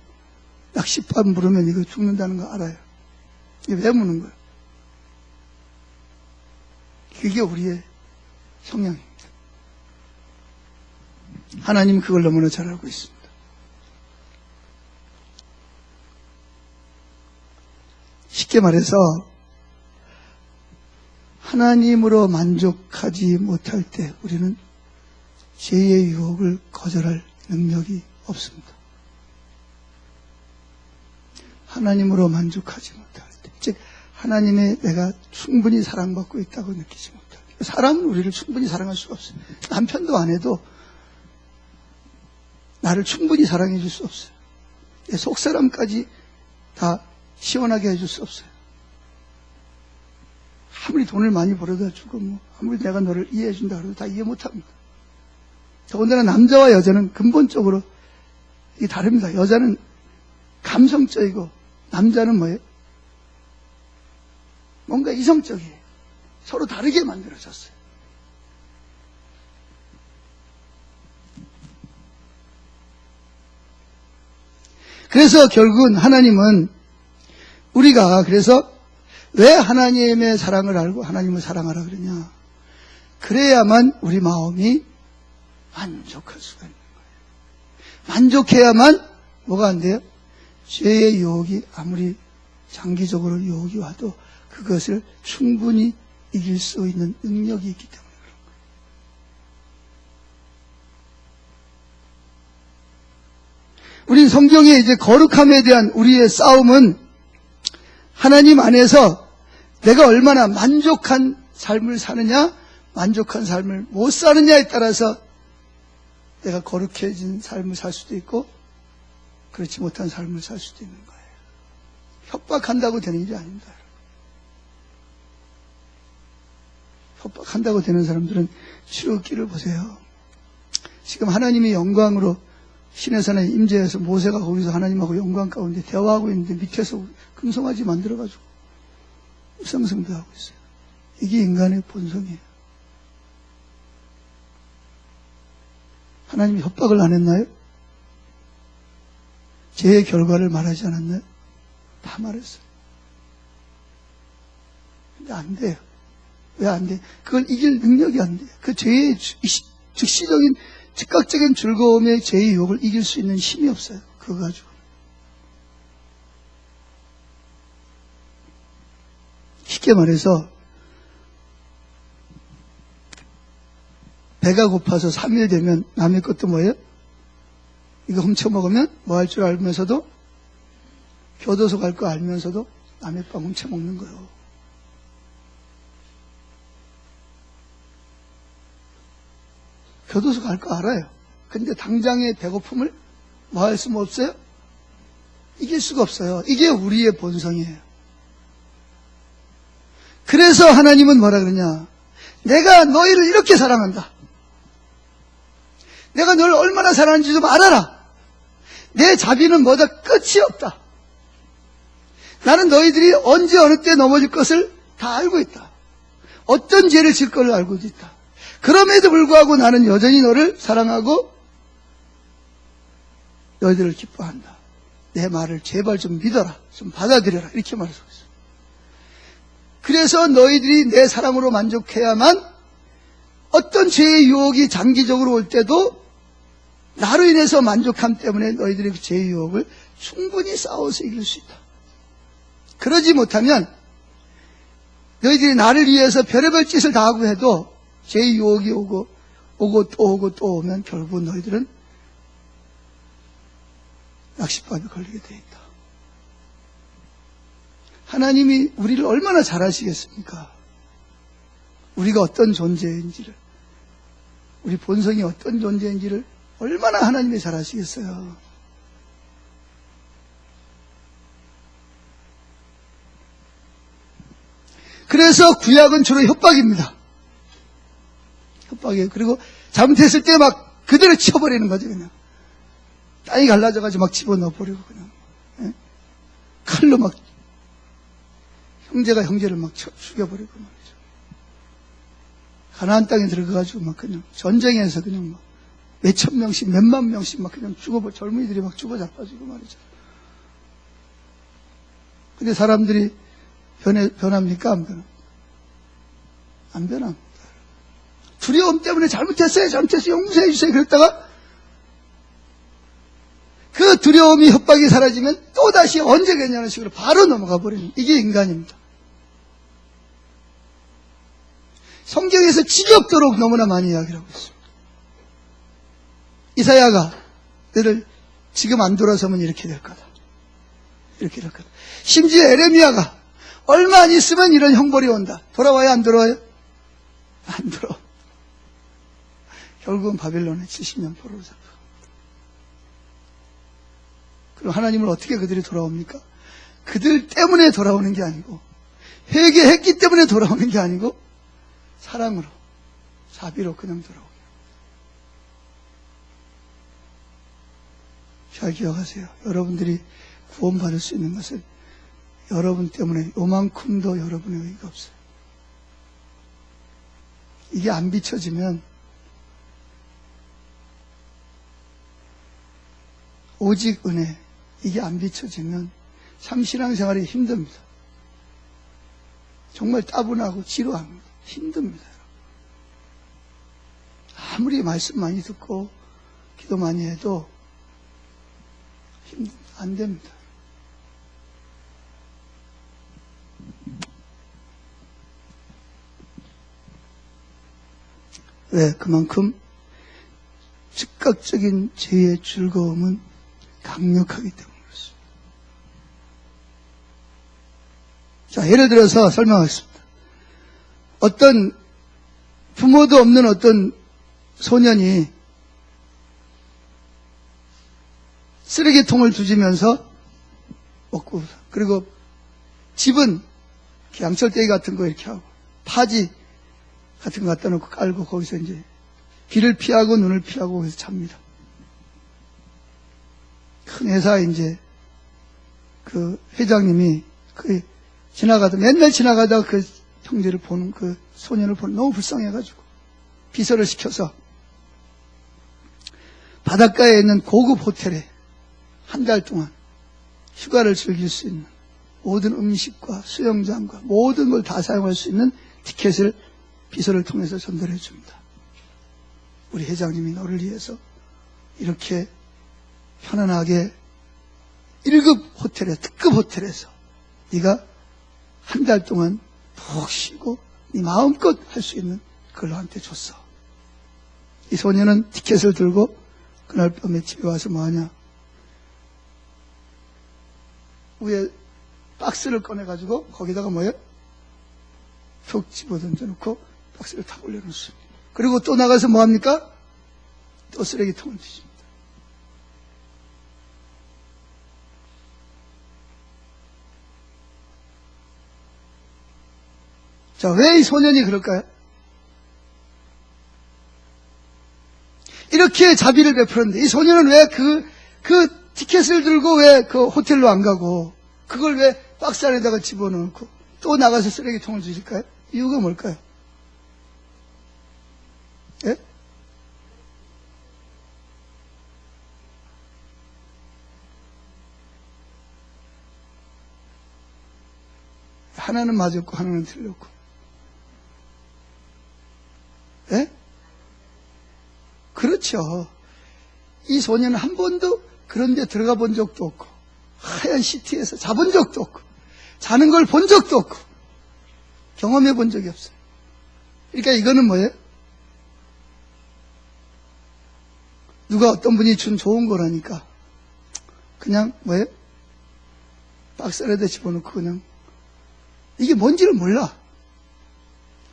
Speaker 1: 낚싯밥 물으면 이거 죽는다는 거 알아요. 이게 왜 무는 거예요? 그게 우리의 성향입니다. 하나님은 그걸 너무나 잘 알고 있습니다. 쉽게 말해서 하나님으로 만족하지 못할 때 우리는 죄의 유혹을 거절할 능력이 없습니다. 하나님으로 만족하지 못할 때, 즉 하나님의 내가 충분히 사랑받고 있다고 느끼지 못할 때, 사람은 우리를 충분히 사랑할 수가 없어요. 남편도 아내도 나를 충분히 사랑해 줄 수 없어요. 내 속사람까지 다 시원하게 해줄 수 없어요. 아무리 돈을 많이 벌어다 주고 아무리 내가 너를 이해해 준다 그래도 다 이해 못합니다. 더군다나 남자와 여자는 근본적으로 이게 다릅니다. 여자는 감성적이고 남자는 뭐예요? 뭔가 이성적이에요. 서로 다르게 만들어졌어요. 그래서 결국은 하나님은 우리가 그래서 왜 하나님의 사랑을 알고 하나님을 사랑하라 그러냐? 그래야만 우리 마음이 만족할 수가 있는 거예요. 만족해야만 뭐가 안 돼요? 죄의 유혹이 아무리 장기적으로 유혹이 와도 그것을 충분히 이길 수 있는 능력이 있기 때문에 그런 거예요. 우린 성경에 이제 거룩함에 대한 우리의 싸움은 하나님 안에서 내가 얼마나 만족한 삶을 사느냐, 만족한 삶을 못 사느냐에 따라서 내가 거룩해진 삶을 살 수도 있고 그렇지 못한 삶을 살 수도 있는 거예요. 협박한다고 되는 일이 아닙니다. 협박한다고 되는 사람들은 출애굽기를 보세요. 지금 하나님이 영광으로 신의 산에 임재해서 모세가 거기서 하나님하고 영광 가운데 대화하고 있는데 밑에서 금송아지 만들어가지고 우상숭배하고 있어요. 이게 인간의 본성이에요. 하나님이 협박을 안 했나요? 죄의 결과를 말하지 않았나요? 다 말했어요. 근데 안 돼요. 왜 안 돼? 그걸 이길 능력이 안 돼요. 그 죄의 즉시적인, 즉각적인 즐거움의 죄의 유혹을 이길 수 있는 힘이 없어요. 그거 가지고. 쉽게 말해서 배가 고파서 3일 되면 남의 것도 뭐예요? 이거 훔쳐먹으면 뭐 할 줄 알면서도 교도소 갈 거 알면서도 남의 빵 훔쳐먹는 거예요. 교도소 갈 거 알아요. 근데 당장의 배고픔을 뭐 할 수 없어요? 이길 수가 없어요. 이게 우리의 본성이에요. 그래서 하나님은 뭐라 그러냐? 내가 너희를 이렇게 사랑한다. 내가 너를 얼마나 사랑하는지 좀 알아라. 내 자비는 뭐다? 끝이 없다. 나는 너희들이 언제 어느 때 넘어질 것을 다 알고 있다. 어떤 죄를 질 것을 알고 있다. 그럼에도 불구하고 나는 여전히 너를 사랑하고 너희들을 기뻐한다. 내 말을 제발 좀 믿어라. 좀 받아들여라. 이렇게 말하고 있어요. 그래서 너희들이 내 사랑으로 만족해야만 어떤 죄의 유혹이 장기적으로 올 때도 나로 인해서 만족함 때문에 너희들의 그 죄의 유혹을 충분히 싸워서 이길 수 있다. 그러지 못하면 너희들이 나를 위해서 별의별 짓을 다 하고 해도 죄의 유혹이 오고 또 오면 결국 너희들은 낚싯바늘 걸리게 돼 있다. 하나님이 우리를 얼마나 잘 아시겠습니까? 우리가 어떤 존재인지를, 우리 본성이 어떤 존재인지를 얼마나 하나님이 잘 아시겠어요. 그래서 구약은 주로 협박입니다. 협박이에요. 그리고 잘못했을 때 막 그대로 치워버리는 거죠. 그냥 땅이 갈라져가지고 막 집어넣어버리고 그냥 칼로 막 형제가 형제를 막 죽여버리고 말이죠. 가나안 땅에 들어가가지고 막 그냥 전쟁에서 그냥 막 몇천 명씩 몇만 명씩 막 그냥 젊은이들이 막 죽어 자빠지고 말이죠. 근데 사람들이 변합니까? 안 변합니까? 안 변합니다. 두려움 때문에 잘못했어요. 용서해 주세요. 그랬다가 그 두려움이 협박이 사라지면 또다시 언제겠냐는 식으로 바로 넘어가 버리는, 이게 인간입니다. 성경에서 지겹도록 너무나 많이 이야기를 하고 있습니다. 이사야가 너를 지금 안 돌아서면 이렇게 될 거다. 이렇게 될 거다. 심지어 에레미야가 얼마 안 있으면 이런 형벌이 온다. 돌아와요? 안 돌아와요? 안 돌아와. 결국은 바벨론에 70년 포로로 잡혀. 그럼 하나님을 어떻게 그들이 돌아옵니까? 그들 때문에 돌아오는 게 아니고, 회개했기 때문에 돌아오는 게 아니고, 사랑으로, 자비로 그냥 돌아오게. 잘 기억하세요. 여러분들이 구원받을 수 있는 것은 여러분 때문에 요만큼도 여러분의 의의가 없어요. 이게 안 비춰지면 오직 은혜, 이게 안 비춰지면 참 신앙생활이 힘듭니다. 정말 따분하고 지루합니다. 힘듭니다. 아무리 말씀 많이 듣고 기도 많이 해도 안 됩니다. 왜? 그만큼 즉각적인 죄의 즐거움은 강력하기 때문에 그렇습니다. 자, 예를 들어서 설명하겠습니다. 어떤 부모도 없는 어떤 소년이 쓰레기통을 뒤지면서 먹고, 그리고 집은 양철대기 같은 거 이렇게 하고 파지 같은 거 갖다 놓고 깔고 거기서 이제 비를 피하고 눈을 피하고 거기서 잡니다. 큰 회사에 이제 그 회장님이 맨날 지나가다가 그 형제를 보는, 그 소년을 보는 너무 불쌍해가지고 비서를 시켜서 바닷가에 있는 고급 호텔에 한 달 동안 휴가를 즐길 수 있는 모든 음식과 수영장과 모든 걸 다 사용할 수 있는 티켓을 비서를 통해서 전달해 줍니다. 우리 회장님이 너를 위해서 이렇게 편안하게 1급 호텔에, 특급 호텔에서 네가 한 달 동안 푹 쉬고 네 마음껏 할 수 있는 그걸 나한테 줬어. 이 소녀는 티켓을 들고 그날 밤에 집에 와서 뭐하냐, 위에 박스를 꺼내가지고 거기다가 뭐예요? 툭 집어 던져놓고 박스를 탁 올려놓습니다. 그리고 또 나가서 뭐합니까? 또 쓰레기통을 뒤집니다. 자, 왜 이 소년이 그럴까요? 이렇게 자비를 베풀었는데 이 소년은 왜 그 티켓을 들고 왜 그 호텔로 안 가고 그걸 왜 박스 안에다가 집어넣고 또 나가서 쓰레기통을 뒤질까요? 이유가 뭘까요? 예? 하나는 맞았고 하나는 틀렸고. 예? 그렇죠. 이 소년은 한 번도 그런 데 들어가 본 적도 없고 하얀 시티에서 자본 적도 없고 자는 걸 본 적도 없고 경험해 본 적이 없어요. 그러니까 이거는 뭐예요? 누가 어떤 분이 준 좋은 거라니까 그냥 뭐예요? 박스 안에다 집어넣고 그냥 이게 뭔지를 몰라.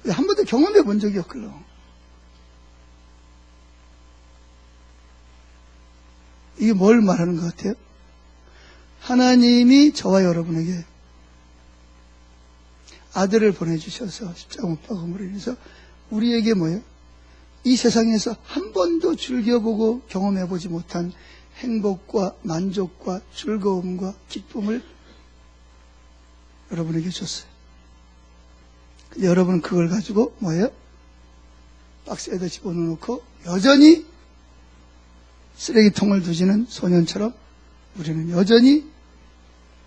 Speaker 1: 왜 한 번도 경험해 본 적이 없길래. 이게 뭘 말하는 것 같아요? 하나님이 저와 여러분에게 아들을 보내주셔서 십자가 못 박음으로 인해서 우리에게 뭐예요? 이 세상에서 한 번도 즐겨보고 경험해보지 못한 행복과 만족과 즐거움과 기쁨을 여러분에게 줬어요. 근데 여러분은 그걸 가지고 뭐예요? 박스에다 집어넣고 여전히 쓰레기통을 두지는 소년처럼 우리는 여전히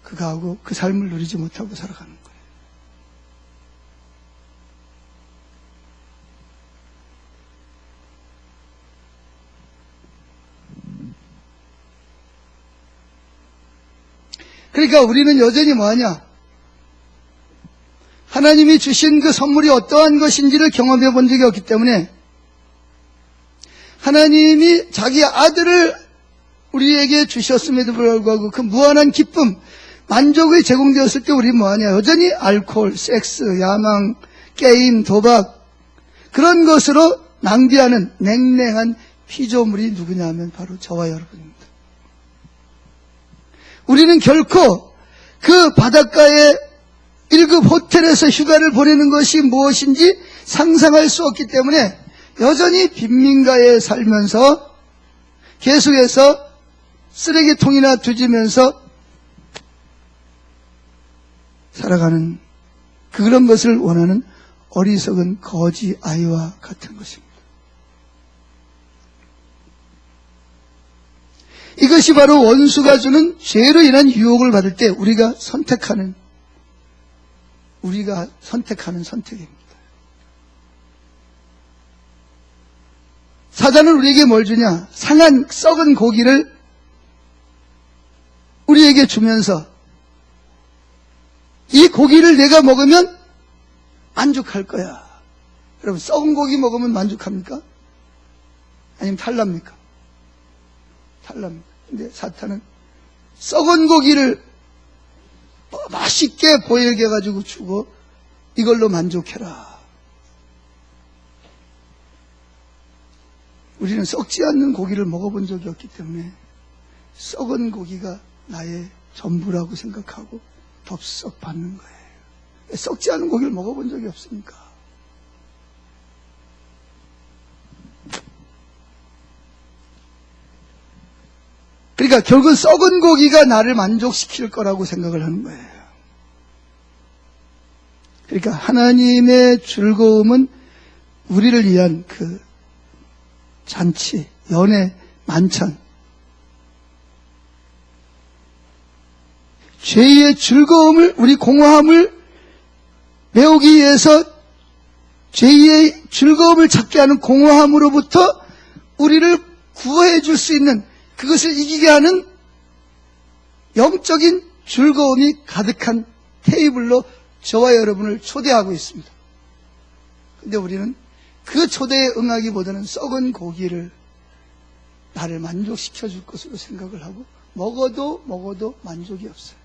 Speaker 1: 그거하고 그 삶을 누리지 못하고 살아가는 거예요. 그러니까 우리는 여전히 뭐하냐? 하나님이 주신 그 선물이 어떠한 것인지를 경험해 본 적이 없기 때문에 하나님이 자기 아들을 우리에게 주셨음에도 불구하고 그 무한한 기쁨, 만족이 제공되었을 때 우리는 뭐하냐? 여전히 알코올, 섹스, 야망, 게임, 도박 그런 것으로 낭비하는 냉랭한 피조물이 누구냐 하면 바로 저와 여러분입니다. 우리는 결코 그 바닷가의 1급 호텔에서 휴가를 보내는 것이 무엇인지 상상할 수 없기 때문에 여전히 빈민가에 살면서 계속해서 쓰레기통이나 뒤지면서 살아가는 그런 것을 원하는 어리석은 거지 아이와 같은 것입니다. 이것이 바로 원수가 주는 죄로 인한 유혹을 받을 때 우리가 선택하는 선택입니다. 사단은 우리에게 뭘 주냐? 상한 썩은 고기를 우리에게 주면서 이 고기를 내가 먹으면 만족할 거야. 여러분 썩은 고기 먹으면 만족합니까? 아니면 탈납니까? 탈납니다. 근데 사탄은 썩은 고기를 맛있게 보이게 해가지고 주고 이걸로 만족해라. 우리는 썩지 않는 고기를 먹어본 적이 없기 때문에 썩은 고기가 나의 전부라고 생각하고 덥석 받는 거예요. 썩지 않은 고기를 먹어본 적이 없으니까. 그러니까 결국 썩은 고기가 나를 만족시킬 거라고 생각을 하는 거예요. 그러니까 하나님의 즐거움은 우리를 위한 그 잔치, 연회, 만찬, 죄의 즐거움을, 우리 공허함을 메우기 위해서 죄의 즐거움을 찾게 하는 공허함으로부터 우리를 구해 줄 수 있는, 그것을 이기게 하는 영적인 즐거움이 가득한 테이블로 저와 여러분을 초대하고 있습니다. 근데 우리는 그 초대에 응하기보다는 썩은 고기를 나를 만족시켜 줄 것으로 생각을 하고 먹어도 만족이 없어요.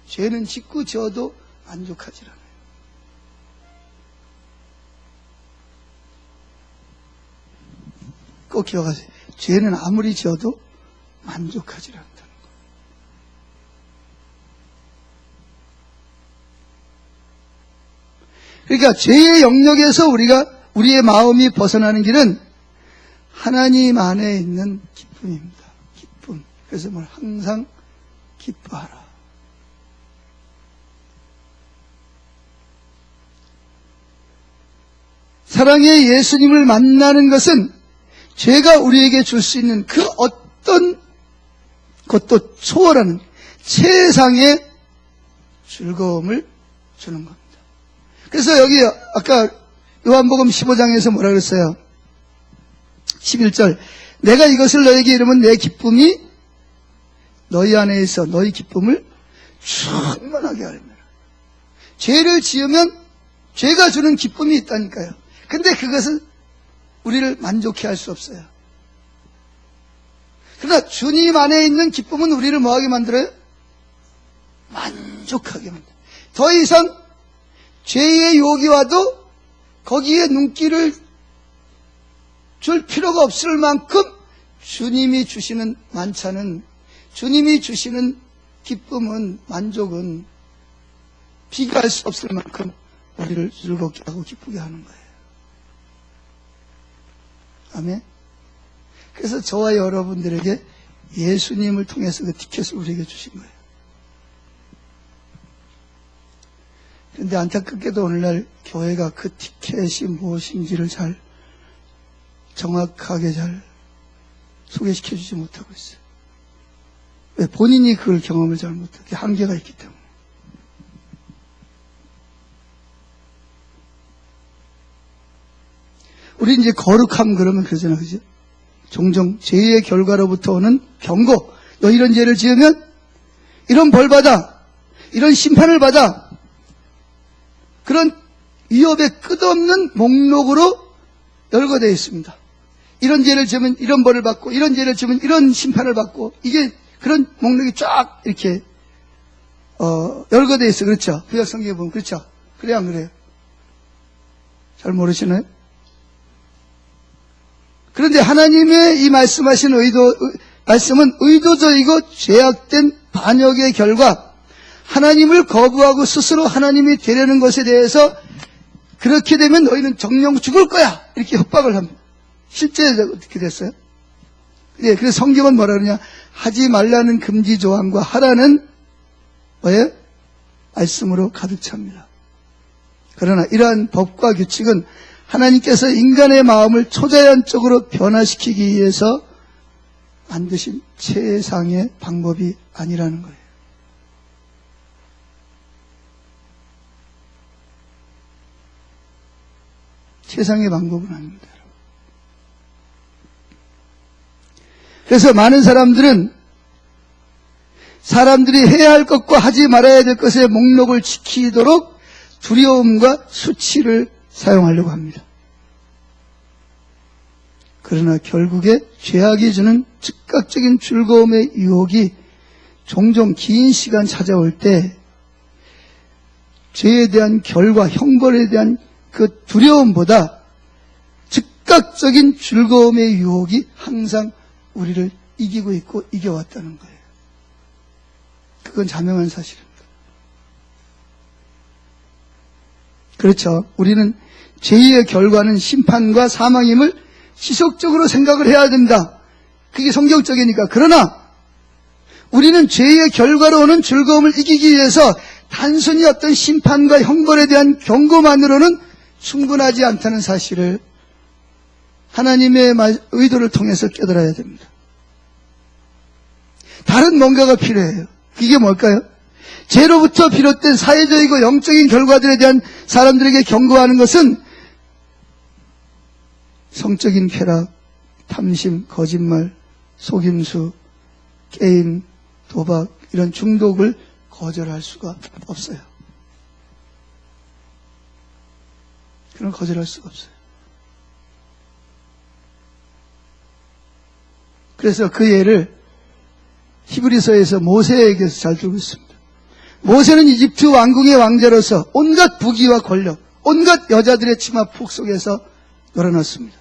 Speaker 1: 죄는 짓고 지어도 만족하지 않아요. 꼭 기억하세요. 죄는 아무리 지어도 만족하지 않는다는 거. 그러니까 죄의 영역에서 우리의 마음이 벗어나는 길은 하나님 안에 있는 기쁨입니다. 기쁨. 그래서 뭘 항상 기뻐하라. 사랑의 예수님을 만나는 것은 죄가 우리에게 줄 수 있는 그 어떤 것도 초월하는 최상의 즐거움을 주는 겁니다. 그래서 여기 아까 요한복음 15장에서 뭐라 그랬어요? 11절, 내가 이것을 너에게 이르면 내 기쁨이 너희 안에 있어 너희 기쁨을 충만하게 하려면. 죄를 지으면 죄가 주는 기쁨이 있다니까요. 근데 그것은 우리를 만족해 할 수 없어요. 그러나 주님 안에 있는 기쁨은 우리를 뭐하게 만들어요? 만족하게 만들어요. 더 이상 죄의 유혹이 와도 거기에 눈길을 줄 필요가 없을 만큼 주님이 주시는 만찬은, 주님이 주시는 기쁨은, 만족은 비교할 수 없을 만큼 우리를 즐겁게 하고 기쁘게 하는 거예요. 아멘. 그래서 저와 여러분들에게 예수님을 통해서 그 티켓을 우리에게 주신 거예요. 그런데 안타깝게도 오늘날 교회가 그 티켓이 무엇인지를 잘 정확하게 잘 소개시켜 주지 못하고 있어요. 왜? 본인이 그걸 경험을 잘 못하게, 한계가 있기 때문에. 우리 이제 거룩함 그러면 그러잖아, 그죠? 종종 죄의 결과로부터 오는 경고. 너 이런 죄를 지으면 이런 벌 받아, 이런 심판을 받아. 그런 위협의 끝없는 목록으로 열거되어 있습니다. 이런 죄를 지으면 이런 벌을 받고, 이런 죄를 지으면 이런 심판을 받고, 이게 그런 목록이 쫙 이렇게 열거되어 있어. 그렇죠? 구약 성경에 보면 그렇죠? 그래야 안 그래요? 잘 모르시나요? 그런데 하나님의 이 말씀은 의도적이고 죄악된 반역의 결과, 하나님을 거부하고 스스로 하나님이 되려는 것에 대해서 그렇게 되면 너희는 정령 죽을 거야, 이렇게 협박을 합니다. 실제 어떻게 됐어요? 예, 그래서 성경은 뭐라 그러냐? 하지 말라는 금지 조항과 하라는 뭐예요? 말씀으로 가득 찹니다. 그러나 이러한 법과 규칙은 하나님께서 인간의 마음을 초자연적으로 변화시키기 위해서 만드신 최상의 방법이 아니라는 거예요. 최상의 방법은 아닙니다. 그래서 많은 사람들이 해야 할 것과 하지 말아야 될 것의 목록을 지키도록 두려움과 수치를 사용하려고 합니다. 그러나 결국에 죄악이 주는 즉각적인 즐거움의 유혹이 종종 긴 시간 찾아올 때 죄에 대한 결과, 형벌에 대한 그 두려움보다 즉각적인 즐거움의 유혹이 항상 우리를 이기고 있고 이겨왔다는 거예요. 그건 자명한 사실입니다. 그렇죠. 우리는 죄의 결과는 심판과 사망임을 지속적으로 생각을 해야 된다. 그게 성경적이니까. 그러나 우리는 죄의 결과로 오는 즐거움을 이기기 위해서 단순히 어떤 심판과 형벌에 대한 경고만으로는 충분하지 않다는 사실을 하나님의 의도를 통해서 깨달아야 됩니다. 다른 뭔가가 필요해요. 그게 뭘까요? 죄로부터 비롯된 사회적이고 영적인 결과들에 대한 사람들에게 경고하는 것은 성적인 쾌락, 탐심, 거짓말, 속임수, 게임, 도박 이런 중독을 거절할 수가 없어요. 그런 거절할 수가 없어요. 그래서 그 예를 히브리서에서 모세에게서 잘 들고 있습니다. 모세는 이집트 왕궁의 왕자로서 온갖 부귀와 권력, 온갖 여자들의 치마 푹 속에서 놀아놨습니다.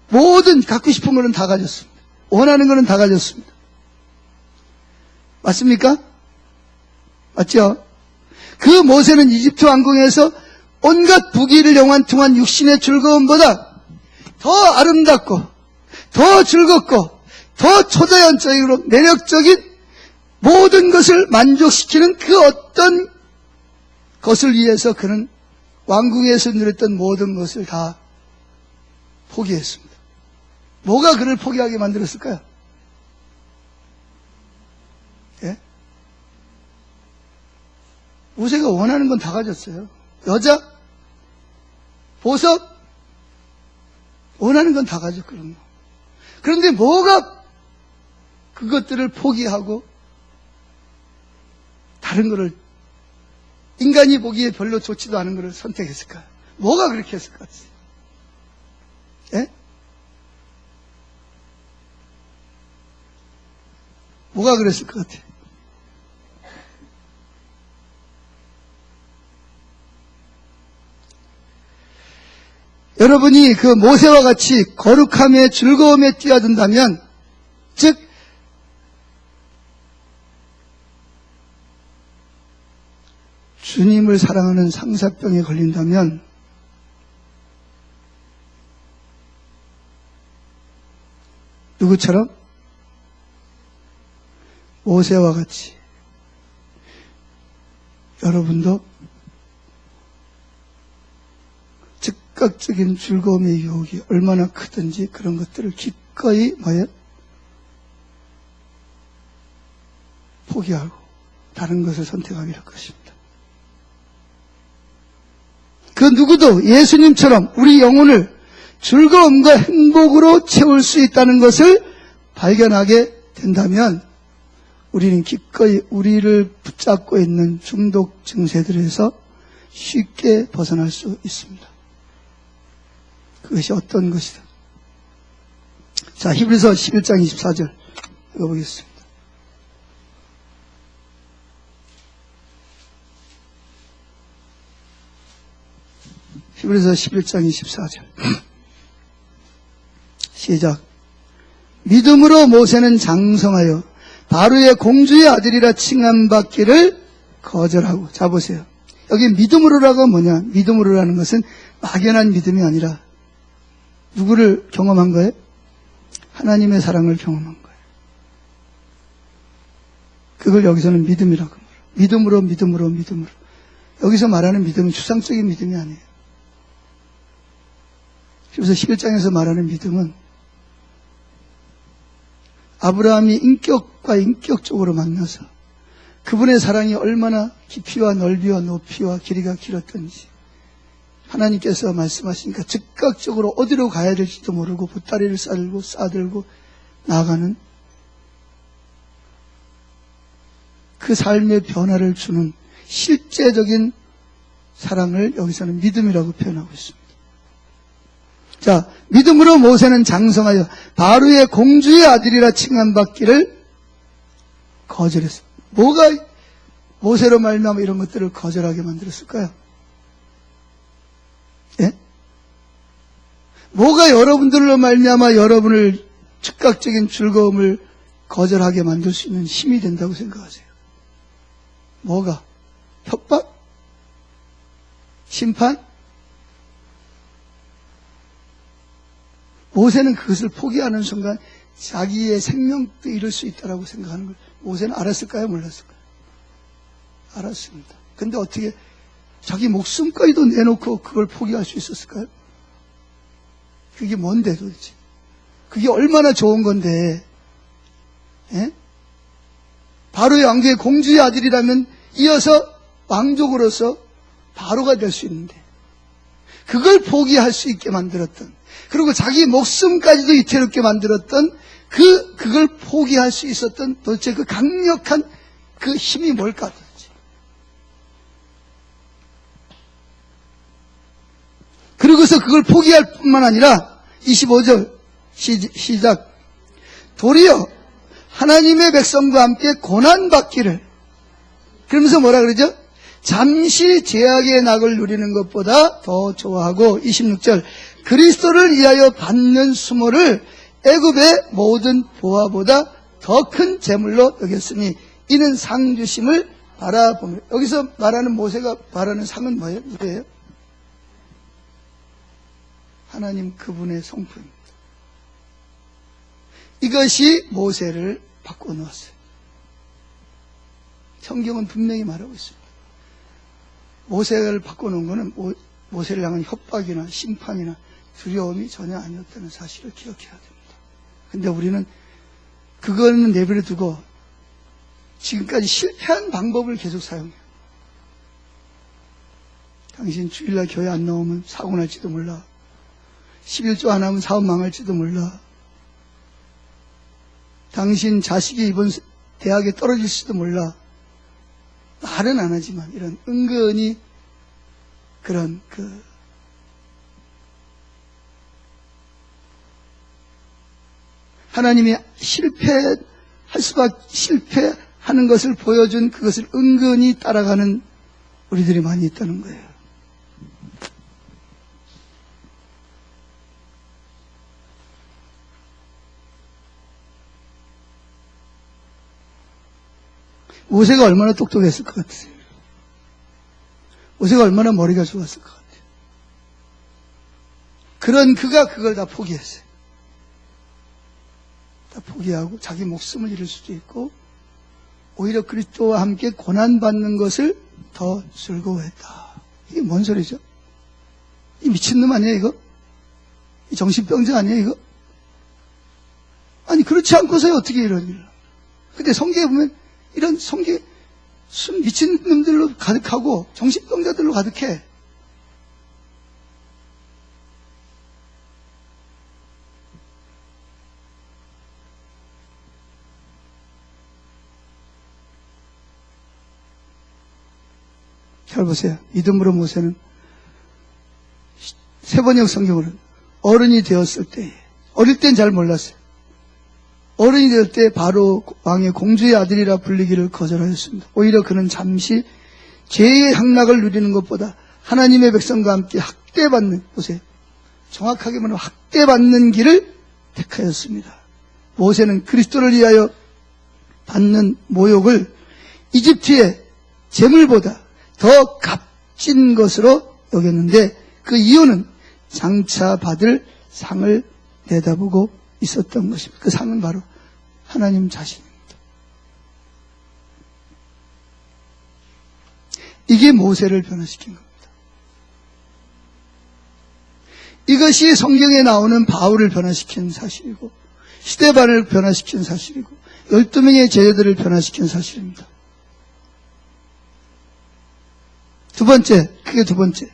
Speaker 1: 모든 갖고 싶은 거는 다 가졌습니다. 원하는 거는 다 가졌습니다. 맞습니까? 맞죠? 그 모세는 이집트 왕궁에서 온갖 부귀를 영환통한 육신의 즐거움보다 더 아름답고 더 즐겁고 더 초자연적이고 매력적인 모든 것을 만족시키는 그 어떤 것을 위해서 그는 왕궁에서 누렸던 모든 것을 다 포기했습니다. 뭐가 그를 포기하게 만들었을까요? 예? 모세가 원하는 건 다 가졌어요. 여자, 보석, 원하는 건 다 가졌거든요. 그런데 뭐가 그것들을 포기하고 다른 거를 인간이 보기에 별로 좋지도 않은 거를 선택했을까요? 뭐가 그렇게 했을 것 같아요? 예? 뭐가 그랬을 것 같아요? 여러분이 그 모세와 같이 거룩함의 즐거움에 뛰어든다면, 즉 주님을 사랑하는 상사병에 걸린다면 누구처럼? 모세와 같이 여러분도 즉각적인 즐거움의 유혹이 얼마나 크든지 그런 것들을 기꺼이 포기하고 다른 것을 선택하게 할 것입니다. 그 누구도 예수님처럼 우리 영혼을 즐거움과 행복으로 채울 수 있다는 것을 발견하게 된다면 우리는 기꺼이 우리를 붙잡고 있는 중독 증세들에서 쉽게 벗어날 수 있습니다. 그것이 어떤 것이다. 자, 히브리서 11장 24절 읽어보겠습니다. 히브리서 11장 24절 시작. 믿음으로 모세는 장성하여 바로의 공주의 아들이라 칭함받기를 거절하고. 자, 보세요. 여기 믿음으로라고 뭐냐? 믿음으로라는 것은 막연한 믿음이 아니라 누구를 경험한 거예요? 하나님의 사랑을 경험한 거예요. 그걸 여기서는 믿음이라고 말해요. 믿음으로. 여기서 말하는 믿음은 추상적인 믿음이 아니에요. 그래서 11장에서 말하는 믿음은 아브라함이 인격과 인격적으로 만나서 그분의 사랑이 얼마나 깊이와 넓이와 높이와 길이가 길었던지 하나님께서 말씀하시니까 즉각적으로 어디로 가야 될지도 모르고 보따리를 싸들고 나아가는 그 삶의 변화를 주는 실제적인 사랑을 여기서는 믿음이라고 표현하고 있습니다. 자, 믿음으로 모세는 장성하여 바로의 공주의 아들이라 칭함받기를 거절했습니다. 뭐가 모세로 말미암아 이런 것들을 거절하게 만들었을까요? 예? 뭐가 여러분들로 말미암아 여러분을 즉각적인 즐거움을 거절하게 만들 수 있는 힘이 된다고 생각하세요? 뭐가? 협박? 심판? 모세는 그것을 포기하는 순간 자기의 생명도 잃을 수 있다고 생각하는 걸 모세는 알았을까요? 몰랐을까요? 알았습니다. 근데 어떻게 자기 목숨까지도 내놓고 그걸 포기할 수 있었을까요? 그게 뭔데 도대체? 그게 얼마나 좋은 건데, 예? 바로의 왕조의 공주의 아들이라면 이어서 왕족으로서 바로가 될 수 있는데, 그걸 포기할 수 있게 만들었던, 그리고 자기 목숨까지도 위태롭게 만들었던 그걸 포기할 수 있었던 도대체 그 강력한 그 힘이 뭘까 도대체. 그러고서 그걸 포기할 뿐만 아니라 25절 시작. 도리어 하나님의 백성과 함께 고난받기를, 그러면서 뭐라 그러죠? 잠시 죄악의 낙을 누리는 것보다 더 좋아하고 26절 그리스도를 위하여 받는 수모를 애굽의 모든 보화보다 더 큰 재물로 여겼으니 이는 상 주심을 바라보며. 여기서 말하는 모세가 바라는 상은 뭐예요? 누구예요? 하나님 그분의 성품입니다. 이것이 모세를 바꿔놓았어요. 성경은 분명히 말하고 있습니다. 모세를 바꿔놓은 것은 모세를 향한 협박이나 심판이나 두려움이 전혀 아니었다는 사실을 기억해야 됩니다. 근데 우리는 그거는 내버려 두고 지금까지 실패한 방법을 계속 사용해요. 당신 주일날 교회 안 나오면 사고 날지도 몰라. 11조 안 하면 사업 망할지도 몰라. 당신 자식이 이번 대학에 떨어질지도 몰라. 말은 안 하지만 이런 은근히 그런 하나님이 실패하는 것을 보여준 그것을 은근히 따라가는 우리들이 많이 있다는 거예요. 모세가 얼마나 똑똑했을 것 같으세요? 모세가 얼마나 머리가 좋았을 것 같아요? 그런 그가 그걸 다 포기했어요. 다 포기하고 자기 목숨을 잃을 수도 있고 오히려 그리스도와 함께 고난받는 것을 더 즐거워했다. 이게 뭔 소리죠? 이 미친놈 아니에요 이거? 이 정신병자 아니에요 이거? 아니 그렇지 않고서야 어떻게 이런 일을. 근데 성경에 보면 이런 순 미친놈들로 가득하고 정신병자들로 가득해. 잘 보세요. 믿음으로 모세는 세번역 성경으로는 어른이 되었을 때, 어릴 땐 잘 몰랐어요. 어른이 될 때 바로 왕의 공주의 아들이라 불리기를 거절하였습니다. 오히려 그는 잠시 죄의 향락을 누리는 것보다 하나님의 백성과 함께 학대받는, 보세요. 정확하게 말하면 학대받는 길을 택하였습니다. 모세는 그리스도를 위하여 받는 모욕을 이집트의 재물보다 더 값진 것으로 여겼는데 그 이유는 장차 받을 상을 내다보고 있었던 것입니다. 그 상은 바로 하나님 자신입니다. 이게 모세를 변화시킨 겁니다. 이것이 성경에 나오는 바울을 변화시킨 사실이고 스데반을 변화시킨 사실이고 12명의 제자들을 변화시킨 사실입니다. 두 번째, 그게 두 번째.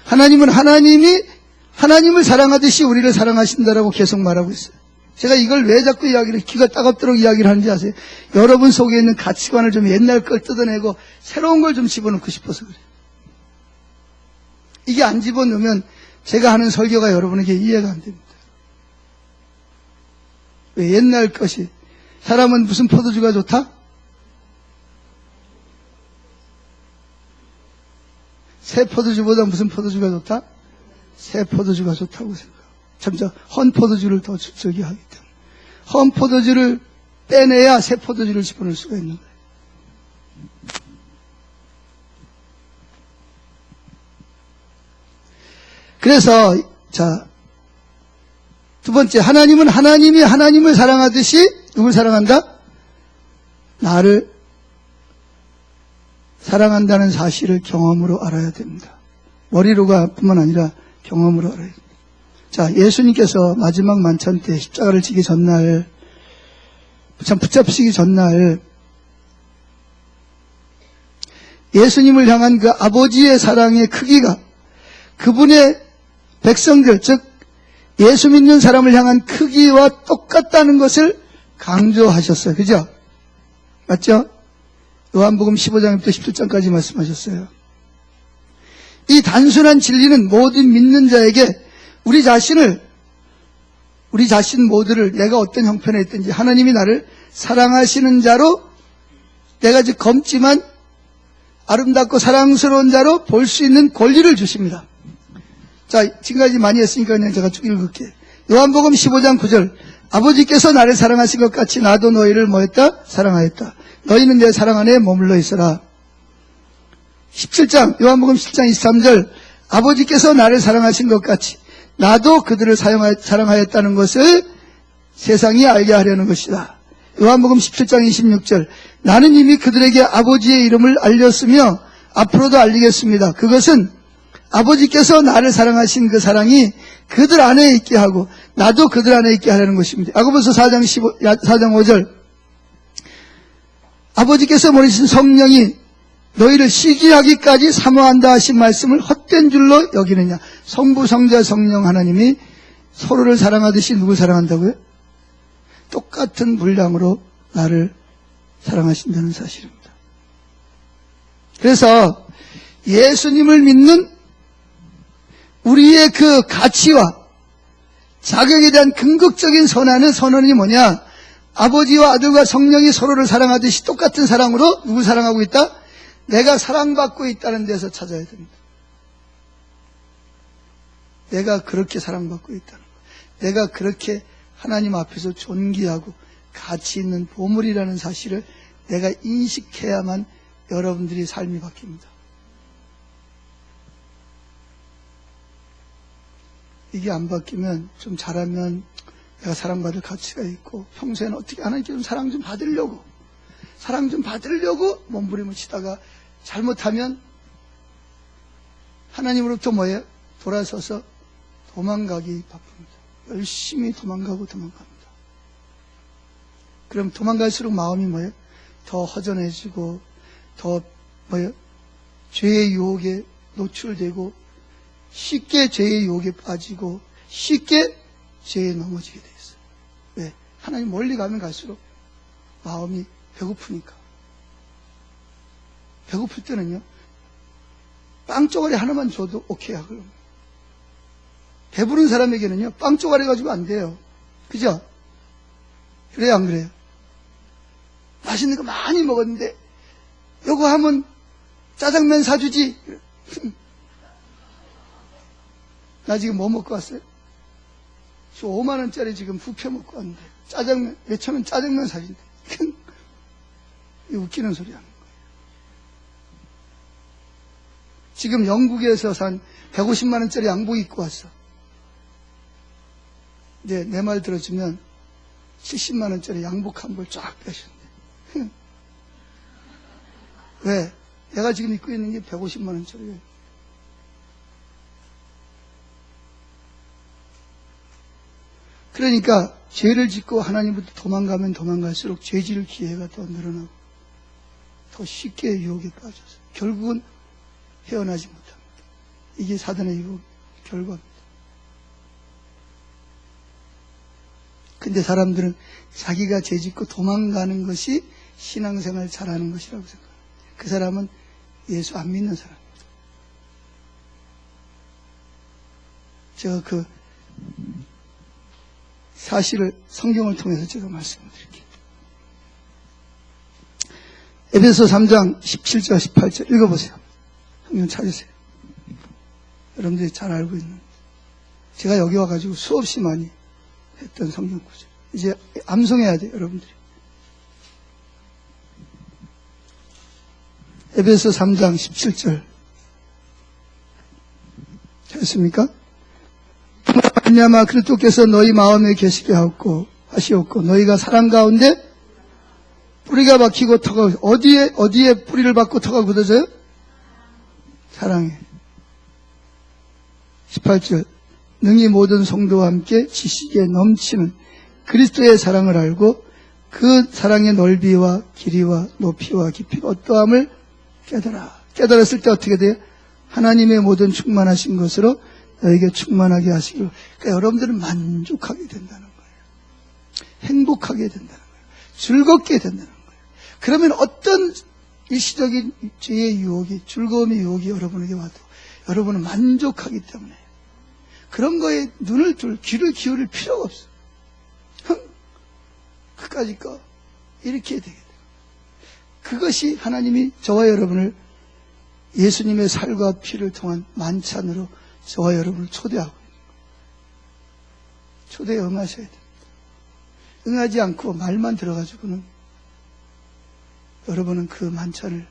Speaker 1: 하나님은 하나님을 사랑하듯이 우리를 사랑하신다라고 계속 말하고 있어요. 제가 이걸 왜 자꾸 귀가 따갑도록 이야기를 하는지 아세요? 여러분 속에 있는 가치관을 좀 옛날 걸 뜯어내고 새로운 걸 좀 집어넣고 싶어서 그래요. 이게 안 집어넣으면 제가 하는 설교가 여러분에게 이해가 안 됩니다. 왜 옛날 것이, 사람은 무슨 포도주가 좋다? 새 포도주보다 무슨 포도주가 좋다? 새 포도주가 좋다고 생각하고 점점 헌 포도주를 더 즐겨하기 때문에 헌 포도주를 빼내야 새 포도주를 집어넣을 수가 있는 거예요. 그래서 자, 두 번째, 하나님은 하나님이 하나님을 사랑하듯이 누굴 사랑한다? 나를 사랑한다는 사실을 경험으로 알아야 됩니다. 머리로가 뿐만 아니라 경험으로 알아야 됩니다. 자, 예수님께서 마지막 만찬 때 십자가를 지기 전날, 참 붙잡히기 전날 예수님을 향한 그 아버지의 사랑의 크기가 그분의 백성들, 즉 예수 믿는 사람을 향한 크기와 똑같다는 것을 강조하셨어요. 그죠? 맞죠? 요한복음 15장부터 17장까지 말씀하셨어요. 이 단순한 진리는 모든 믿는 자에게 우리 자신 모두를 내가 어떤 형편에 있든지 하나님이 나를 사랑하시는 자로 내가 즉 검지만 아름답고 사랑스러운 자로 볼 수 있는 권리를 주십니다. 자, 지금까지 많이 했으니까 그냥 제가 쭉 읽을게요. 요한복음 15장 9절 아버지께서 나를 사랑하신 것 같이 나도 너희를 뭐했다? 사랑하였다. 너희는 내 사랑 안에 머물러 있어라. 17장 요한복음 17장 23절 아버지께서 나를 사랑하신 것 같이 나도 그들을 사랑하였다는 것을 세상이 알게 하려는 것이다. 요한복음 17장 26절 나는 이미 그들에게 아버지의 이름을 알렸으며 앞으로도 알리겠습니다. 그것은 아버지께서 나를 사랑하신 그 사랑이 그들 안에 있게 하고 나도 그들 안에 있게 하려는 것입니다. 야고보서 4장 5절 아버지께서 보내신 성령이 너희를 시기하기까지 사모한다 하신 말씀을 헛된 줄로 여기느냐. 성부, 성자, 성령 하나님이 서로를 사랑하듯이 누굴 사랑한다고요? 똑같은 분량으로 나를 사랑하신다는 사실입니다. 그래서 예수님을 믿는 우리의 그 가치와 자격에 대한 근극적인 선언이 뭐냐? 아버지와 아들과 성령이 서로를 사랑하듯이 똑같은 사랑으로 누굴 사랑하고 있다? 내가 사랑받고 있다는 데서 찾아야 됩니다. 내가 그렇게 사랑받고 있다는 것. 내가 그렇게 하나님 앞에서 존귀하고 가치 있는 보물이라는 사실을 내가 인식해야만 여러분들이 삶이 바뀝니다. 이게 안 바뀌면 좀 잘하면 내가 사랑받을 가치가 있고 평소에는 어떻게 하나님께 좀 사랑 좀 받으려고 몸부림을 치다가 잘못하면 하나님으로부터 뭐예요? 돌아서서 도망가기 바쁩니다. 열심히 도망갑니다. 그럼 도망갈수록 마음이 뭐예요? 더 허전해지고 더 뭐예요? 죄의 유혹에 노출되고 쉽게 죄의 유혹에 빠지고 쉽게 죄에 넘어지게 돼 있어요. 왜? 하나님 멀리 가면 갈수록 마음이 배고프니까. 배고플 때는요, 빵 쪼가리 하나만 줘도 오케이 하거든요. 배부른 사람에게는요, 빵 쪼가리 가지고 안 돼요. 그죠? 그래요, 안 그래요? 맛있는 거 많이 먹었는데, 요거 하면 짜장면 사주지. 나 지금 뭐 먹고 왔어요? 저 5만원짜리 지금 부페 먹고 왔는데, 짜장면, 몇천원 짜장면 사준대. 웃기는 소리 하는 거예요. 지금 영국에서 산 150만원짜리 양복 입고 왔어. 이제 내 말 들어주면 70만원짜리 양복 한 벌 쫙 빼셨네. 왜? 내가 지금 입고 있는 게 150만원짜리예요. 그러니까 죄를 짓고 하나님부터 도망가면 도망갈수록 죄질 기회가 더 늘어나고 더 쉽게 유혹에 빠져서 결국은 헤어나지 못합니다. 이게 사단의 유혹 결과입니다. 근데 사람들은 자기가 죄 짓고 도망가는 것이 신앙생활 잘하는 것이라고 생각합니다. 그 사람은 예수 안 믿는 사람입니다. 제가 그 사실을 성경을 통해서 제가 말씀을 드릴게요. 에베소 3장 17절 18절 읽어보세요. 성경 찾으세요. 여러분들이 잘 알고 있는, 제가 여기 와가지고 수없이 많이 했던 성경 구절. 이제 암송해야 돼요, 여러분들이. 에베소 3장 17절. 됐습니까? 말미암아 그리스도께서 너희 마음에 계시게 하시옵고 너희가 사랑 가운데 뿌리가 박히고 터가, 어디에 뿌리를 박고 터가 굳어져요? 사랑에. 18절. 능히 모든 성도와 함께 지식에 넘치는 그리스도의 사랑을 알고 그 사랑의 넓이와 길이와 높이와 깊이가 어떠함을 깨달았을 때 어떻게 돼요? 하나님의 모든 충만하신 것으로 너에게 충만하게 하시기로. 그러니까 여러분들은 만족하게 된다는 거예요. 행복하게 된다는 거예요. 즐겁게 된다는 거예요. 그러면 어떤 일시적인 죄의 유혹이, 즐거움의 유혹이 여러분에게 와도 여러분은 만족하기 때문에 그런 거에 눈을 귀를 기울일 필요가 없어요. 그까짓 거 이렇게 해야 되겠다. 그것이 하나님이 저와 여러분을 예수님의 살과 피를 통한 만찬으로 저와 여러분을 초대하고 있는 거예요. 초대에 응하셔야 됩니다. 응하지 않고 말만 들어가지고는 여러분은 그 만찬을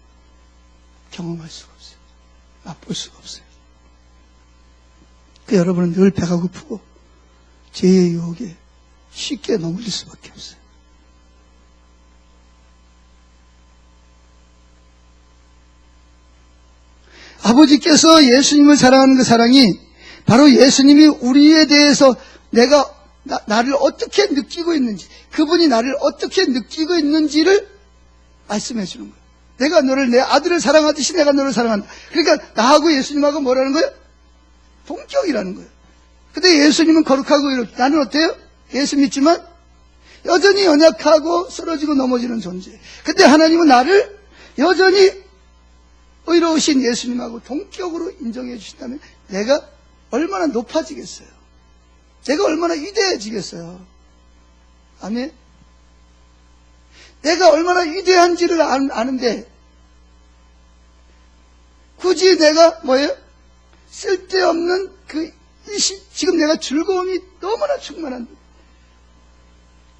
Speaker 1: 경험할 수가 없어요. 맛볼 수가 없어요. 그 여러분은 늘 배가 고프고 죄의 유혹에 쉽게 넘어질 수밖에 없어요. 아버지께서 예수님을 사랑하는 그 사랑이 바로 예수님이 우리에 대해서 나를 어떻게 느끼고 있는지, 그분이 나를 어떻게 느끼고 있는지를 말씀해 주는 거예요. 내가 너를, 내 아들을 사랑하듯이 내가 너를 사랑한다. 그러니까 나하고 예수님하고 뭐라는 거예요? 동격이라는 거예요. 근데 예수님은 거룩하고 이렇게, 나는 어때요? 예수 믿지만 여전히 연약하고 쓰러지고 넘어지는 존재. 근데 하나님은 나를 여전히 의로우신 예수님하고 동격으로 인정해 주신다면 내가 얼마나 높아지겠어요? 내가 얼마나 위대해지겠어요? 아멘? 내가 얼마나 위대한지를 아는데 굳이 내가 뭐예요? 쓸데없는 지금 내가 즐거움이 너무나 충만한데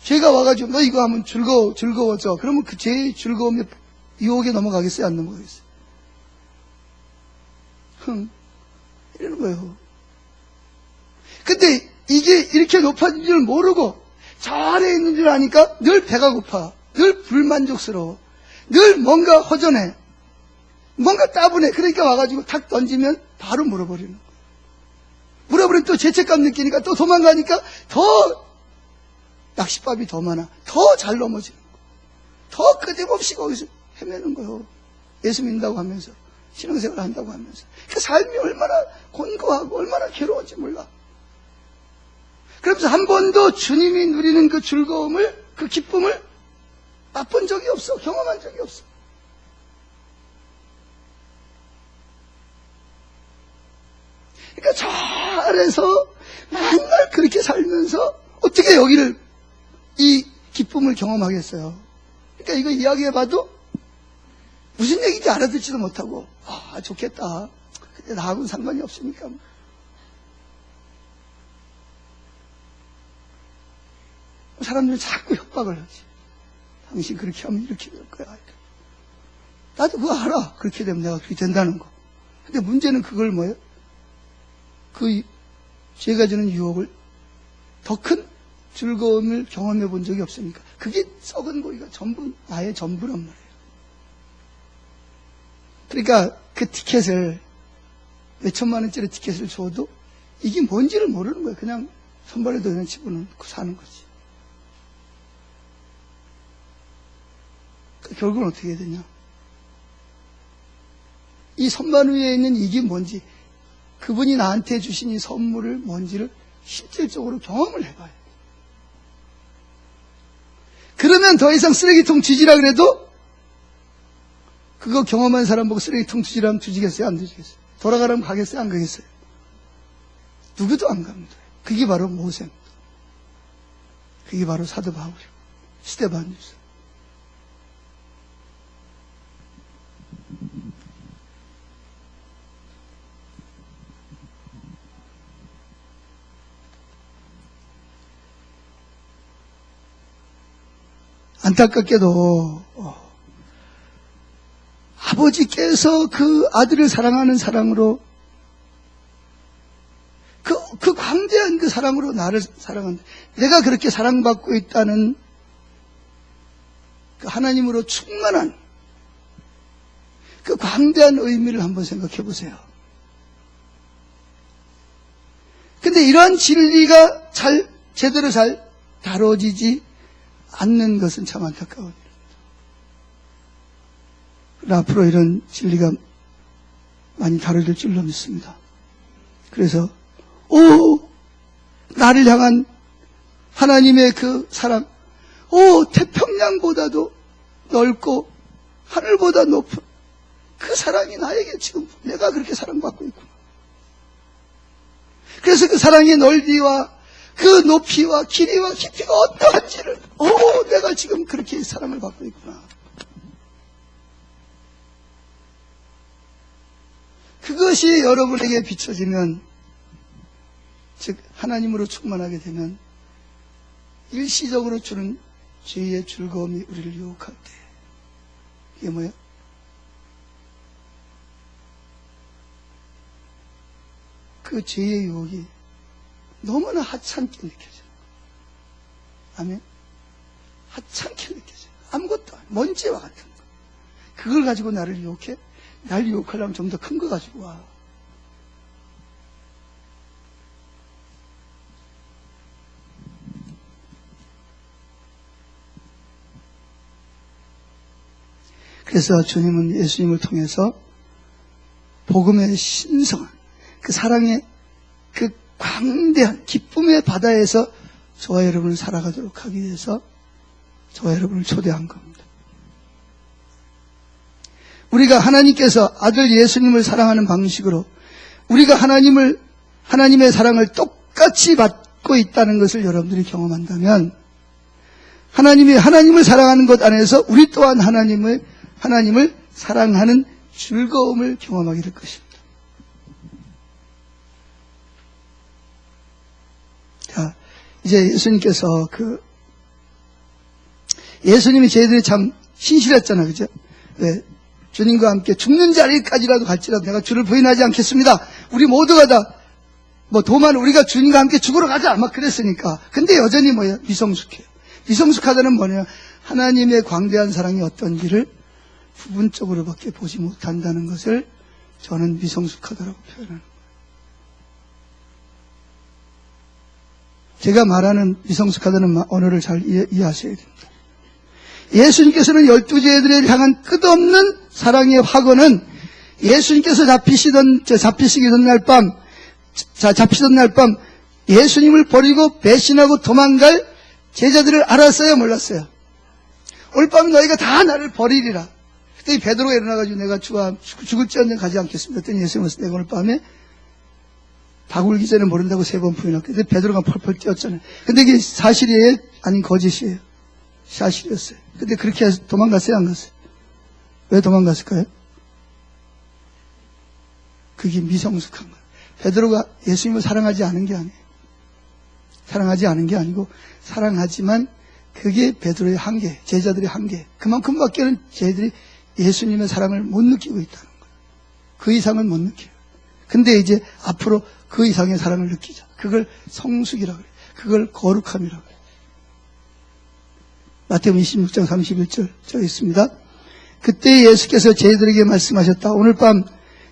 Speaker 1: 죄가 와가지고 너 이거 하면 즐거워져. 그러면 그 죄의 즐거움에 유혹에 넘어가겠어요? 안 넘어가겠어요? 이러는 거예요. 근데 이게 이렇게 높아진 줄 모르고 저 아래에 있는 줄 아니까 늘 배가 고파, 늘 불만족스러워, 늘 뭔가 허전해, 뭔가 따분해. 그러니까 와가지고 탁 던지면 바로 물어버리는 거예요. 물어버리면 또 죄책감 느끼니까 또 도망가니까 더 낚싯밥이 더 많아, 더 잘 넘어지는 거예요. 더 끄집없이 거기서 헤매는 거예요. 예수 믿는다고 하면서, 신앙생활 한다고 하면서. 그 삶이 얼마나 곤고하고 얼마나 괴로운지 몰라. 그러면서 한 번도 주님이 누리는 그 즐거움을, 그 기쁨을 맛본 적이 없어. 경험한 적이 없어. 그러니까 저 아래서 맨날 그렇게 살면서 어떻게 여기를, 이 기쁨을 경험하겠어요. 그러니까 이거 이야기해봐도 무슨 얘기인지 알아듣지도 못하고, 아, 좋겠다. 근데 나하고는 상관이 없으니까. 사람들은 자꾸 협박을 하지. 당신 그렇게 하면 이렇게 될 거야. 나도 그거 알아. 그렇게 되면 내가 그렇게 된다는 거. 근데 문제는 그걸 뭐예요? 그 죄가 주는 유혹을, 더 큰 즐거움을 경험해 본 적이 없으니까. 그게 썩은 고기가 전부 나의 전부란 말이에요. 그러니까 그 티켓을, 몇천만 원짜리 티켓을 줘도 이게 뭔지를 모르는 거예요. 그냥 손발에도 그냥 집어넣고 사는 거지. 결국은 어떻게 해야 되냐? 이 선반 위에 있는 이게 뭔지, 그분이 나한테 주신 이 선물을 뭔지를 실질적으로 경험을 해봐야 돼. 그러면 더 이상 쓰레기통 뒤지라 그래도 그거 경험한 사람 보고 쓰레기통 뒤지라면 뒤지겠어요? 안 뒤지겠어요? 돌아가라면 가겠어요? 안 가겠어요? 누구도 안 갑니다. 그게 바로 모세입니다. 그게 바로 사도 바울이고 스데반이었어요. 안타깝게도 아버지께서 그 아들을 사랑하는 사랑으로 그 광대한 그 사랑으로 나를 사랑한다. 내가 그렇게 사랑받고 있다는 그 하나님으로 충만한 그 광대한 의미를 한번 생각해 보세요. 근데 이러한 진리가 제대로 잘 다뤄지지 않는 것은 참 안타까운 일입니다. 앞으로 이런 진리가 많이 다뤄질 줄로 믿습니다. 그래서 나를 향한 하나님의 그 사랑, 태평양보다도 넓고 하늘보다 높은 그 사랑이 나에게 지금 내가 그렇게 사랑받고 있구나. 그래서 그 사랑의 넓이와 그 높이와 길이와 깊이가 어떠한지를 내가 지금 그렇게 사랑을 받고 있구나. 그것이 여러분에게 비춰지면, 즉 하나님으로 충만하게 되면 일시적으로 주는 죄의 즐거움이 우리를 유혹할 때, 이게 뭐예요? 그 죄의 유혹이 너무나 하찮게 느껴져요. 아멘? 하찮게 느껴져요. 아무것도 아니에요. 먼지와 같은 거. 그걸 가지고 나를 유혹해? 날 유혹하려면 좀 더 큰 거 가지고 와. 그래서 주님은 예수님을 통해서 복음의 신성한 그 사랑의 그 광대한 기쁨의 바다에서 저와 여러분을 살아가도록 하기 위해서 저와 여러분을 초대한 겁니다. 우리가 하나님께서 아들 예수님을 사랑하는 방식으로 우리가 하나님의 사랑을 똑같이 받고 있다는 것을 여러분들이 경험한다면 하나님을 사랑하는 것 안에서 우리 또한 하나님을 사랑하는 즐거움을 경험하게 될 것입니다. 자, 이제 예수님께서 예수님이 저희들이 참 신실했잖아요. 그죠? 왜? 주님과 함께 죽는 자리까지라도 갈지라도 내가 주를 부인하지 않겠습니다. 우리 모두가 다, 우리가 주님과 함께 죽으러 가자. 막 그랬으니까. 근데 여전히 뭐예요? 미성숙해요. 미성숙하다는 뭐냐? 하나님의 광대한 사랑이 어떤지를 부분적으로밖에 보지 못한다는 것을 저는 미성숙하다라고 표현하는 거예요. 제가 말하는 미성숙하다는 언어를 잘 이해하셔야 됩니다. 예수님께서는 12제자들을 향한 끝없는 사랑의 확언은 예수님께서 잡히시던 날 밤 예수님을 버리고 배신하고 도망갈 제자들을 알았어요, 몰랐어요? 오늘 밤 너희가 다 나를 버리리라. 그때 베드로가 일어나가지고 내가 죽을지언정 가지 않겠습니다. 그랬더니 예수님께서 내가 오늘 밤에 닭 울기 전에 모른다고 3번 부인했고, 근데 베드로가 펄펄 뛰었잖아요. 근데 이게 사실이에요? 아닌 거짓이에요? 사실이었어요. 근데 그렇게 해서 도망갔어요, 안 갔어요? 왜 도망갔을까요? 그게 미성숙한 거예요. 베드로가 예수님을 사랑하지 않은 게 아니에요. 사랑하지 않은 게 아니고 사랑하지만 그게 베드로의 한계, 제자들의 한계. 그만큼밖에는 제자들이 예수님의 사랑을 못 느끼고 있다는 거예요. 그 이상은 못 느껴요. 근데 이제 앞으로 그 이상의 사랑을 느끼자. 그걸 성숙이라고 그래요. 그걸 거룩함이라고 해요. 마태복음 26장 31절 저기 있습니다. 그때 예수께서 제자들에게 말씀하셨다. 오늘 밤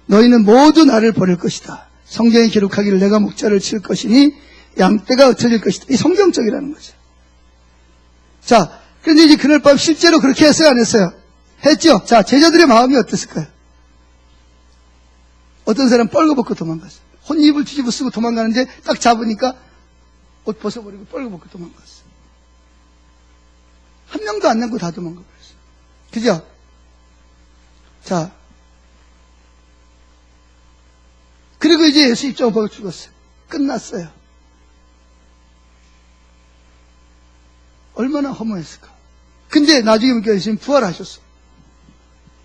Speaker 1: 너희는 모두 나를 버릴 것이다. 성경에 기록하기를 내가 목자를 칠 것이니 양떼가 흩어질 것이다. 이 성경적이라는 거죠. 자, 그런데 이제 그날 밤 실제로 그렇게 했어요, 안 했어요? 했죠? 자, 제자들의 마음이 어땠을까요? 어떤 사람은 뻘거벗고 도망갔어요. 혼입을 뒤집어 쓰고 도망가는데 딱 잡으니까 옷 벗어버리고 뻘거벗고 도망갔어요. 한 명도 안 남고 다 도망가 버렸어요. 그죠? 자, 그리고 이제 예수 입장을 보고 죽었어요. 끝났어요. 얼마나 허무했을까. 근데 나중에 보니까 예수님 부활하셨어.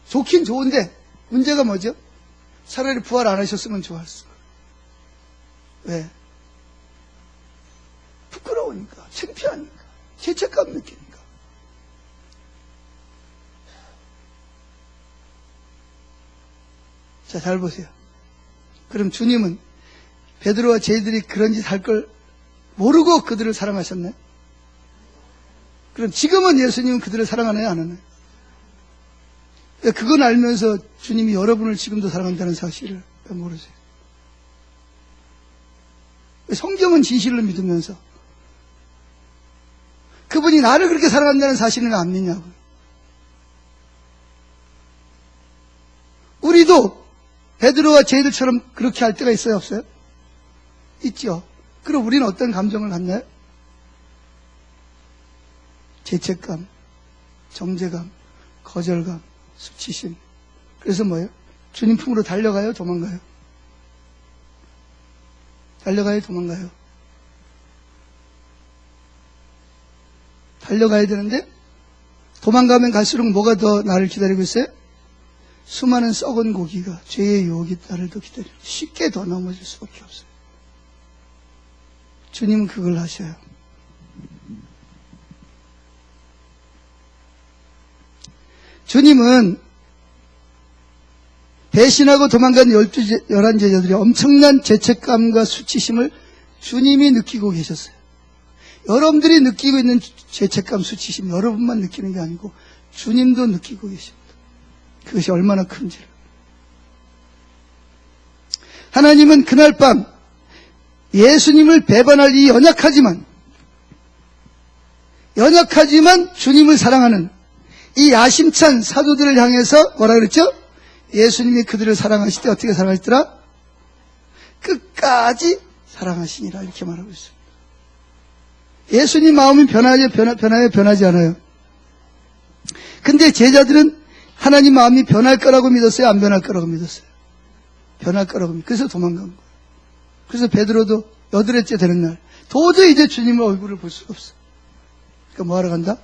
Speaker 1: 좋긴 좋은데 문제가 뭐죠? 차라리 부활 안 하셨으면 좋았을 거예요. 왜? 부끄러우니까, 창피하니까, 죄책감 느끼니까. 자, 잘 보세요. 그럼 주님은 베드로와 제자들이 그런 짓 할 걸 모르고 그들을 사랑하셨나요? 그럼 지금은 예수님은 그들을 사랑하나요? 안 하나요? 그건 알면서 주님이 여러분을 지금도 사랑한다는 사실을 모르세요. 성경은 진실로 믿으면서 그분이 나를 그렇게 사랑한다는 사실을 안 믿냐고요. 우리도 베드로와 제자들처럼 그렇게 할 때가 있어요, 없어요? 있죠. 그럼 우리는 어떤 감정을 갖나요? 죄책감, 정죄감, 거절감, 수치심. 그래서 뭐예요? 주님 품으로 달려가요? 도망가요? 달려가요? 도망가요? 달려가야 되는데 도망가면 갈수록 뭐가 더 나를 기다리고 있어요? 수많은 썩은 고기가 죄의 유혹이 나를 더 기다려요. 쉽게 더 넘어질 수밖에 없어요. 주님은 그걸 하셔요. 주님은 배신하고 도망간 11 제자들이 엄청난 죄책감과 수치심을 주님이 느끼고 계셨어요. 여러분들이 느끼고 있는 죄책감, 수치심 여러분만 느끼는 게 아니고 주님도 느끼고 계십니다. 그것이 얼마나 큰지를. 하나님은 그날 밤 예수님을 배반할 이 연약하지만 주님을 사랑하는 이 야심찬 사도들을 향해서 뭐라 그랬죠? 예수님이 그들을 사랑하실 때 어떻게 사랑하시더라? 끝까지 사랑하시니라 이렇게 말하고 있습니다. 예수님 마음이 변하지 않아요. 근데 제자들은 하나님 마음이 변할 거라고 믿었어요? 안 변할 거라고 믿었어요? 변할 거라고 믿었어요. 그래서 도망간 거예요. 그래서 베드로도 8회째 되는 날 도저히 이제 주님의 얼굴을 볼 수가 없어. 그러니까 뭐 하러 간다?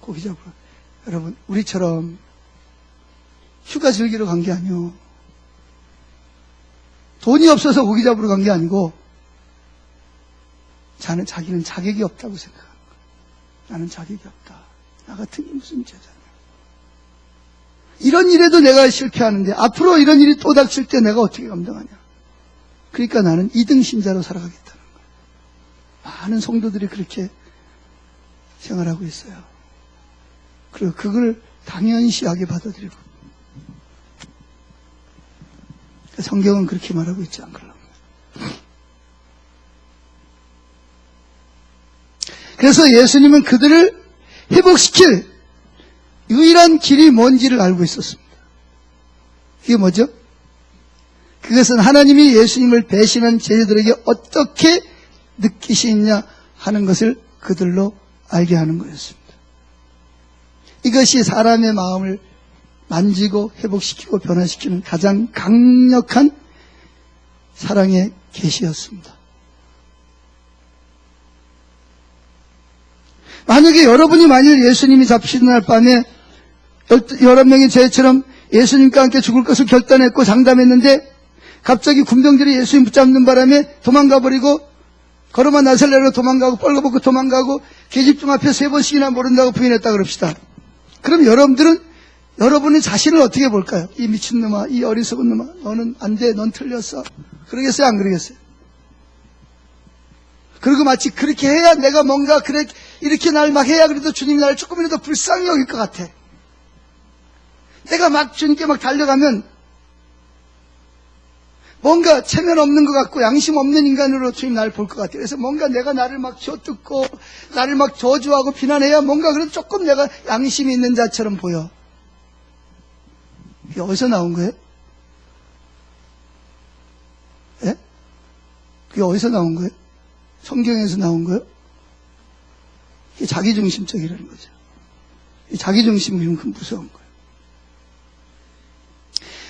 Speaker 1: 고기 잡으러. 여러분 우리처럼 휴가 즐기러 간 게 아니요. 돈이 없어서 고기 잡으러 간 게 아니고 자기는 자격이 없다고 생각하는 거예요. 나는 자격이 없다. 나 같은 게 무슨 죄잖아. 이런 일에도 내가 실패하는데 앞으로 이런 일이 또 닥칠 때 내가 어떻게 감당하냐. 그러니까 나는 2등 신자로 살아가겠다는 거예요. 많은 성도들이 그렇게 생활하고 있어요. 그리고 그걸 당연시하게 받아들이고 성경은 그렇게 말하고 있지 않을까. 그래서 예수님은 그들을 회복시킬 유일한 길이 뭔지를 알고 있었습니다. 그게 뭐죠? 그것은 하나님이 예수님을 배신한 제자들에게 어떻게 느끼시느냐 하는 것을 그들로 알게 하는 거였습니다. 이것이 사람의 마음을 만지고 회복시키고 변화시키는 가장 강력한 사랑의 계시였습니다. 만약에 여러분이 만일 예수님이 잡히는 날 밤에 11명의 제자처럼 예수님과 함께 죽을 것을 결단했고 장담했는데 갑자기 군병들이 예수님 붙잡는 바람에 도망가버리고 걸어만 나설레로 도망가고 뻘거벗고 도망가고 계집중 앞에 3번씩이나 모른다고 부인했다 그럽시다. 그럼 여러분이 자신을 어떻게 볼까요? 이 미친놈아, 이 어리석은 놈아, 너는 안 돼, 넌 틀렸어. 그러겠어요, 안 그러겠어요? 그리고 마치 그렇게 해야 내가 뭔가 이렇게 날 막 해야 그래도 주님이 나를 조금이라도 불쌍히 여길 것 같아. 내가 막 주님께 막 달려가면 뭔가 체면 없는 것 같고 양심 없는 인간으로 주님 나를 볼 것 같아. 그래서 뭔가 내가 나를 막 쥐어뜯고 나를 막 저주하고 비난해야 뭔가 그래도 조금 내가 양심이 있는 자처럼 보여. 이게 어디서 나온 거예요? 예? 그게 어디서 나온 거예요? 성경에서 나온 거예요? 이게 자기중심적이라는 거죠. 자기중심이 좀 무서운 거예요.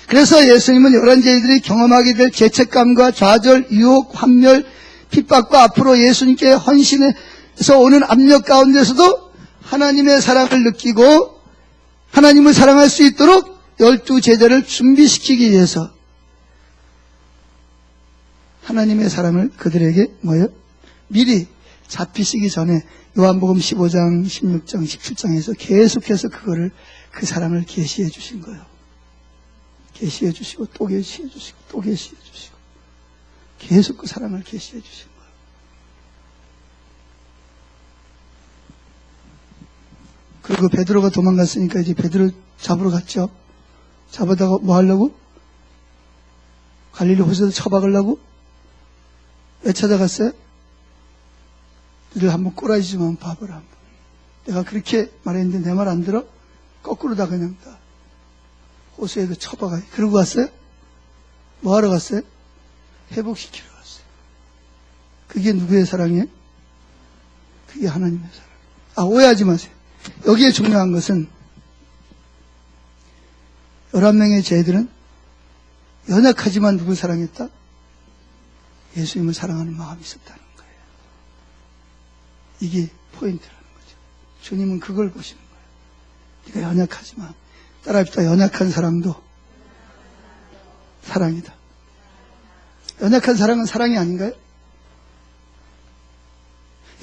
Speaker 1: 그래서 예수님은 11제자들이 경험하게 될 죄책감과 좌절, 유혹, 환멸, 핍박과 앞으로 예수님께 헌신해서 오는 압력 가운데서도 하나님의 사랑을 느끼고 하나님을 사랑할 수 있도록 12제자를 준비시키기 위해서 하나님의 사랑을 그들에게 미리 잡히시기 전에 요한복음 15장, 16장, 17장에서 계속해서 그 사랑을 계시해 주신 거예요. 계시해 주시고 또 계시해 주시고 또 계시해 주시고 계속 그 사랑을 계시해 주신 거예요. 그리고 베드로가 도망갔으니까 이제 베드로 잡으러 갔죠. 잡아다가 뭐 하려고? 갈릴리 호수에서 처박으려고? 왜 찾아갔어요? 너를 한번 꼬라지 좀 한번 봐보라. 한번. 내가 그렇게 말했는데 내 말 안 들어? 거꾸로 다 그냥 다 호수에서 처박아. 그러고 갔어요? 뭐 하러 갔어요? 회복시키러 갔어요. 그게 누구의 사랑이에요? 그게 하나님의 사랑. 오해하지 마세요. 여기에 중요한 것은 11명의 제자들은 연약하지만 누굴 사랑했다? 예수님을 사랑하는 마음이 있었다는 거예요. 이게 포인트라는 거죠. 주님은 그걸 보시는 거예요. 네가 연약하지만 따라합시다. 연약한 사랑도 사랑이다. 연약한 사랑은 사랑이 아닌가요?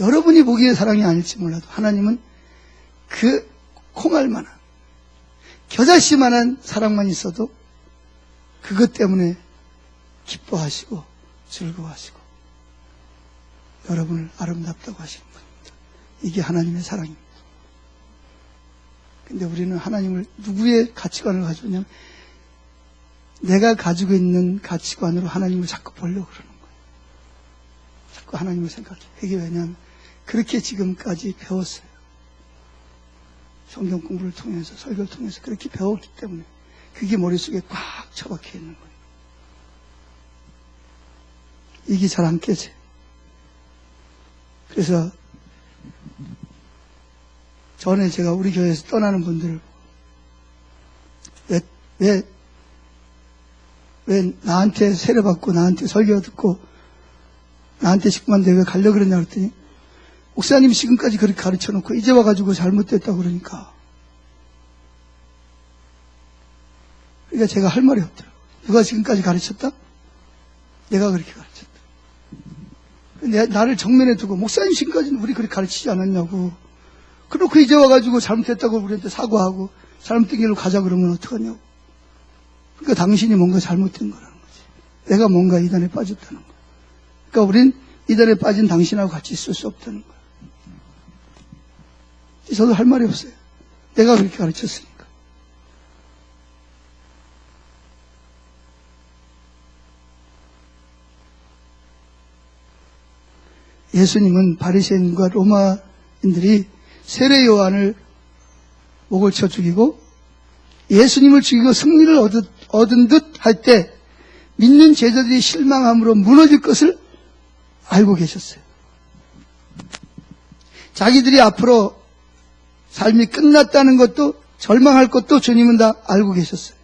Speaker 1: 여러분이 보기에 사랑이 아닐지 몰라도 하나님은 그 콩알만한 겨자씨만한 사랑만 있어도 그것 때문에 기뻐하시고 즐거워하시고 여러분을 아름답다고 하시는 분입니다. 이게 하나님의 사랑입니다. 근데 우리는 하나님을 누구의 가치관을 가지고 있냐면 내가 가지고 있는 가치관으로 하나님을 자꾸 보려고 그러는 거예요. 자꾸 하나님을 생각해요. 이게 왜냐하면 그렇게 지금까지 배웠어요. 성경 공부를 통해서 설교를 통해서 그렇게 배웠기 때문에 그게 머릿속에 꽉 처박혀 있는 거예요. 이게 잘 안 깨져요. 그래서 전에 제가 우리 교회에서 떠나는 분들을 왜 나한테 세례받고 나한테 설교 듣고 나한테 식구만데 왜 가려고 그러냐 그랬더니 목사님이 지금까지 그렇게 가르쳐 놓고 이제 와가지고 잘못됐다고 그러니까 제가 할 말이 없더라고요. 누가 지금까지 가르쳤다? 내가 그렇게 가르쳤다. 나를 정면에 두고 목사님 지금까지는 우리 그렇게 가르치지 않았냐고. 그렇고 이제 와가지고 잘못했다고 우리한테 사과하고 잘못된 길로 가자 그러면 어떡하냐고. 그러니까 당신이 뭔가 잘못된 거라는 거지. 내가 뭔가 이단에 빠졌다는 거야. 그러니까 우린 이단에 빠진 당신하고 같이 있을 수 없다는 거야. 저도 할 말이 없어요. 내가 그렇게 가르쳤으니까. 예수님은 바리새인과 로마인들이 세례 요한을 목을 쳐 죽이고 예수님을 죽이고 승리를 얻은 듯 할 때 믿는 제자들이 실망함으로 무너질 것을 알고 계셨어요. 자기들이 앞으로 삶이 끝났다는 것도 절망할 것도 주님은 다 알고 계셨어요.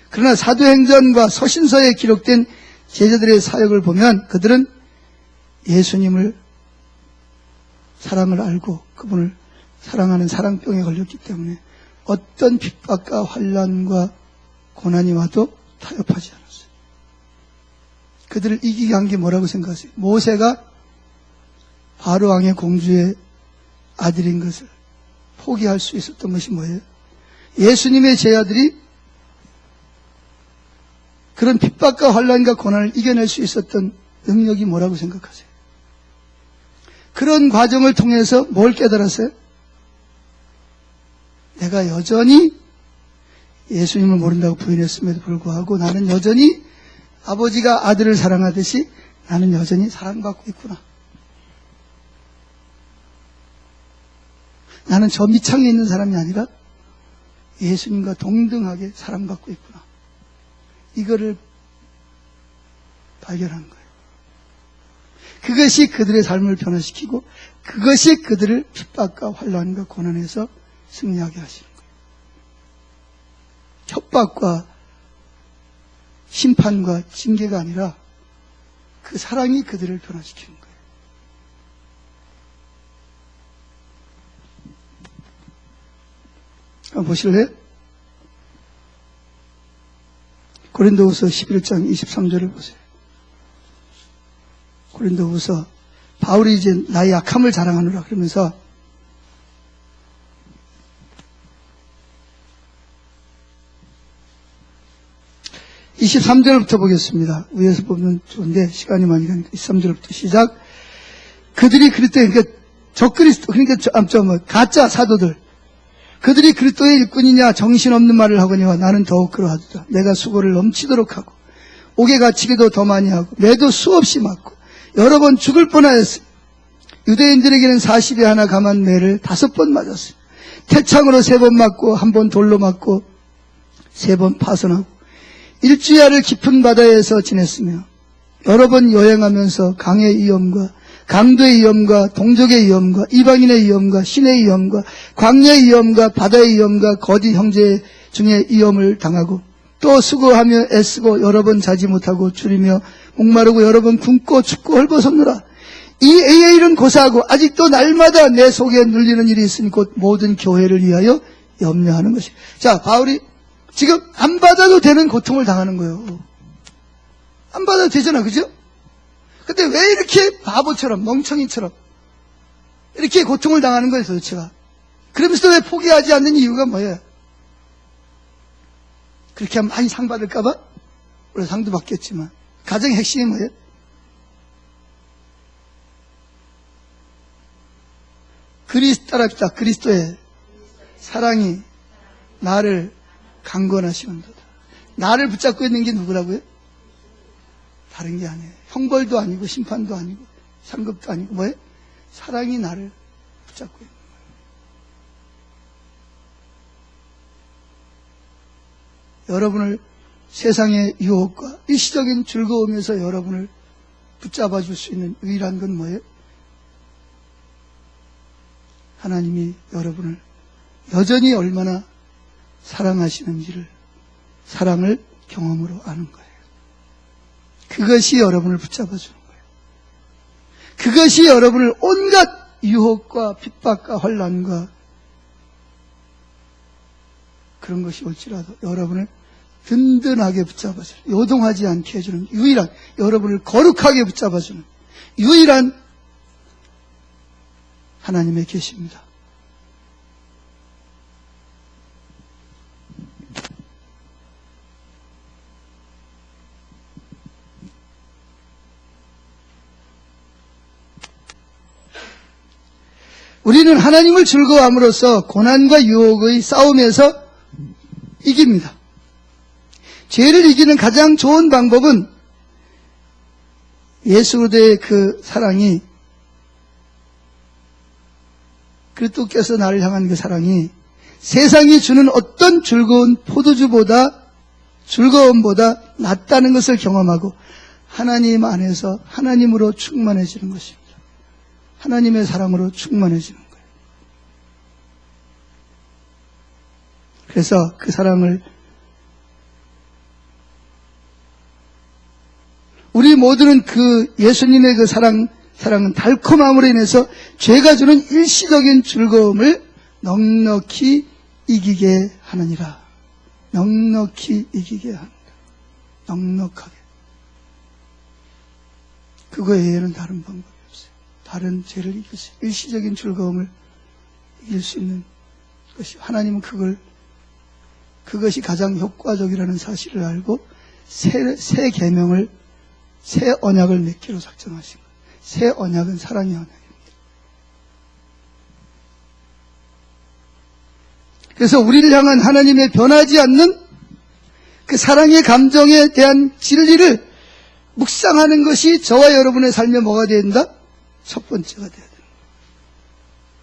Speaker 1: 그러나 사도행전과 서신서에 기록된 제자들의 사역을 보면 그들은 예수님을 사랑을 알고 그분을 사랑하는 사랑병에 걸렸기 때문에 어떤 핍박과 환난과 고난이 와도 타협하지 않았어요. 그들을 이기게 한 게 뭐라고 생각하세요? 모세가 바로 왕의 공주의 아들인 것을 포기할 수 있었던 것이 뭐예요? 예수님의 제자들이 그런 핍박과 환난과 고난을 이겨낼 수 있었던 능력이 뭐라고 생각하세요? 그런 과정을 통해서 뭘 깨달았어요? 내가 여전히 예수님을 모른다고 부인했음에도 불구하고 나는 여전히 아버지가 아들을 사랑하듯이 나는 여전히 사랑받고 있구나. 나는 저 밑창에 있는 사람이 아니라 예수님과 동등하게 사랑받고 있구나. 이거를 발견한 거예요. 그것이 그들의 삶을 변화시키고 그것이 그들을 핍박과 환난과 고난에서 승리하게 하시는 거예요. 협박과 심판과 징계가 아니라 그 사랑이 그들을 변화시키는 거예요. 한번 보실래요? 고린도후서 11장 23절을 보세요. 고린도후서 바울이 이제 나의 약함을 자랑하노라 그러면서 23절부터 보겠습니다. 위에서 보면 좋은데 시간이 많이 가니까 23절부터 시작. 그들이 그리스도의, 그러니까 적그리스도, 그러니까 가짜 사도들, 그들이 그리스도의 일꾼이냐 정신없는 말을 하거니와 나는 더욱 그러하도다. 내가 수고를 넘치도록 하고 옥에 갇히기도 더 많이 하고 매도 수없이 맞고 여러 번 죽을 뻔하였으니 유대인들에게는 40에 하나 감한 매를 5번 맞았어요. 태창으로 3번 맞고 1번 돌로 맞고 3번 파손하고 일주야를 깊은 바다에서 지냈으며 여러 번 여행하면서 강의 위험과 강도의 위험과 동족의 위험과 이방인의 위험과 신의 위험과 광야의 위험과 바다의 위험과 거짓 형제 중에 위험을 당하고 또 수고하며 애쓰고 여러 번 자지 못하고 줄이며 목마르고 여러 번 굶고 춥고 헐벗었노라. 이 애의 일은 고사하고 아직도 날마다 내 속에 눌리는 일이 있으니 곧 모든 교회를 위하여 염려하는 것이. 자, 바울이 지금 안 받아도 되는 고통을 당하는 거예요. 안 받아도 되잖아, 그죠? 근데 왜 이렇게 바보처럼 멍청이처럼 이렇게 고통을 당하는 거예요, 도대체가? 그러면서도 왜 포기하지 않는 이유가 뭐예요? 그렇게 하면 많이 상 받을까봐? 물론 상도 받겠지만 가장 핵심이 뭐예요? 따라합시다. 그리스도의 사랑이 나를 강권하시는도다. 나를 붙잡고 있는 게 누구라고요? 다른 게 아니에요. 형벌도 아니고 심판도 아니고 상급도 아니고 뭐예요? 사랑이 나를 붙잡고 있는 거예요. 여러분을 세상의 유혹과 일시적인 즐거움에서 여러분을 붙잡아 줄 수 있는 유일한 건 뭐예요? 하나님이 여러분을 여전히 얼마나 사랑하시는지를, 사랑을 경험으로 아는 거예요. 그것이 여러분을 붙잡아 주는 거예요. 그것이 여러분을 온갖 유혹과 핍박과 환난과 그런 것이 올지라도 여러분을 든든하게 붙잡아 주는, 요동하지 않게 해주는 유일한, 여러분을 거룩하게 붙잡아 주는 유일한 하나님의 계십니다. 우리는 하나님을 즐거워함으로써 고난과 유혹의 싸움에서 이깁니다. 죄를 이기는 가장 좋은 방법은 예수 그리스도의 그 사랑이, 그리스도께서 나를 향한 그 사랑이 세상이 주는 어떤 즐거운 포도주보다, 즐거움보다 낫다는 것을 경험하고 하나님 안에서 하나님으로 충만해지는 것입니다. 하나님의 사랑으로 충만해지는 거예요. 그래서 그 사랑을, 우리 모두는 그 예수님의 그 사랑은 달콤함으로 인해서 죄가 주는 일시적인 즐거움을 넉넉히 이기게 하느니라. 넉넉히 이기게 합니다. 넉넉하게. 그거 외에는 다른 방법이 없어요. 다른 죄를 이길 수, 일시적인 즐거움을 이길 수 있는 것이, 하나님은 그것이 가장 효과적이라는 사실을 알고 새 계명을, 새 언약을 맺기로 작정하신 거예요. 새 언약은 사랑의 언약입니다. 그래서 우리를 향한 하나님의 변하지 않는 그 사랑의 감정에 대한 진리를 묵상하는 것이 저와 여러분의 삶에 뭐가 되어야 된다? 첫 번째가 되어야 된다.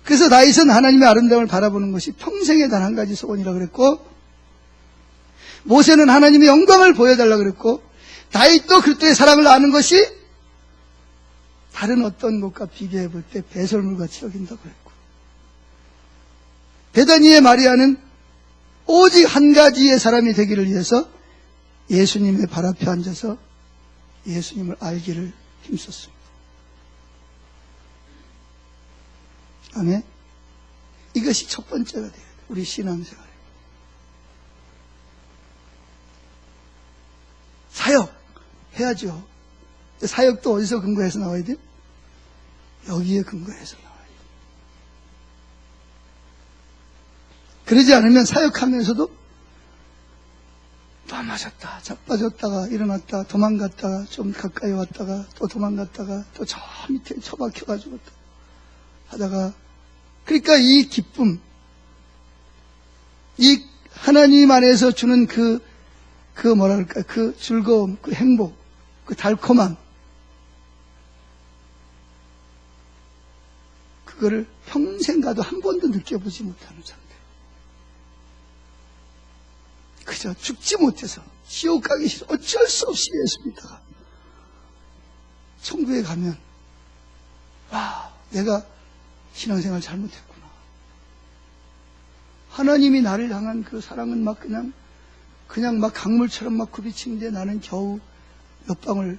Speaker 1: 그래서 다윗은 하나님의 아름다움을 바라보는 것이 평생에 단 한 가지 소원이라고 그랬고, 모세는 하나님의 영광을 보여달라고 그랬고, 다윗도 그리스도의 사랑을 아는 것이 다른 어떤 것과 비교해 볼 때 배설물같이 여긴다고 했고, 베다니의 마리아는 오직 한 가지의 사람이 되기를 위해서 예수님의 발 앞에 앉아서 예수님을 알기를 힘썼습니다. 아멘. 이것이 첫 번째가 돼요. 우리 신앙생활에. 사역 해야죠. 사역도 어디서 근거해서 나와야 돼요? 여기에 근거해서 나와야 돼요. 그러지 않으면 사역하면서도 맞았다. 자빠졌다가 일어났다. 도망갔다가 좀 가까이 왔다가 또 도망갔다가 또 저 밑에 처박혀가지고 또 하다가, 그러니까 이 기쁨, 이 하나님 안에서 주는 그 뭐랄까, 그 즐거움, 그 행복, 그 달콤함, 그거를 평생 가도 한 번도 느껴보지 못하는 상태. 그저 죽지 못해서 지옥 가기 싫어 어쩔 수 없이 예수 믿다가 천국에 가면, 와, 내가 신앙생활 잘못했구나. 하나님이 나를 향한 그 사랑은 막 그냥 막 강물처럼 막 굽이치는데 나는 겨우 몇 방울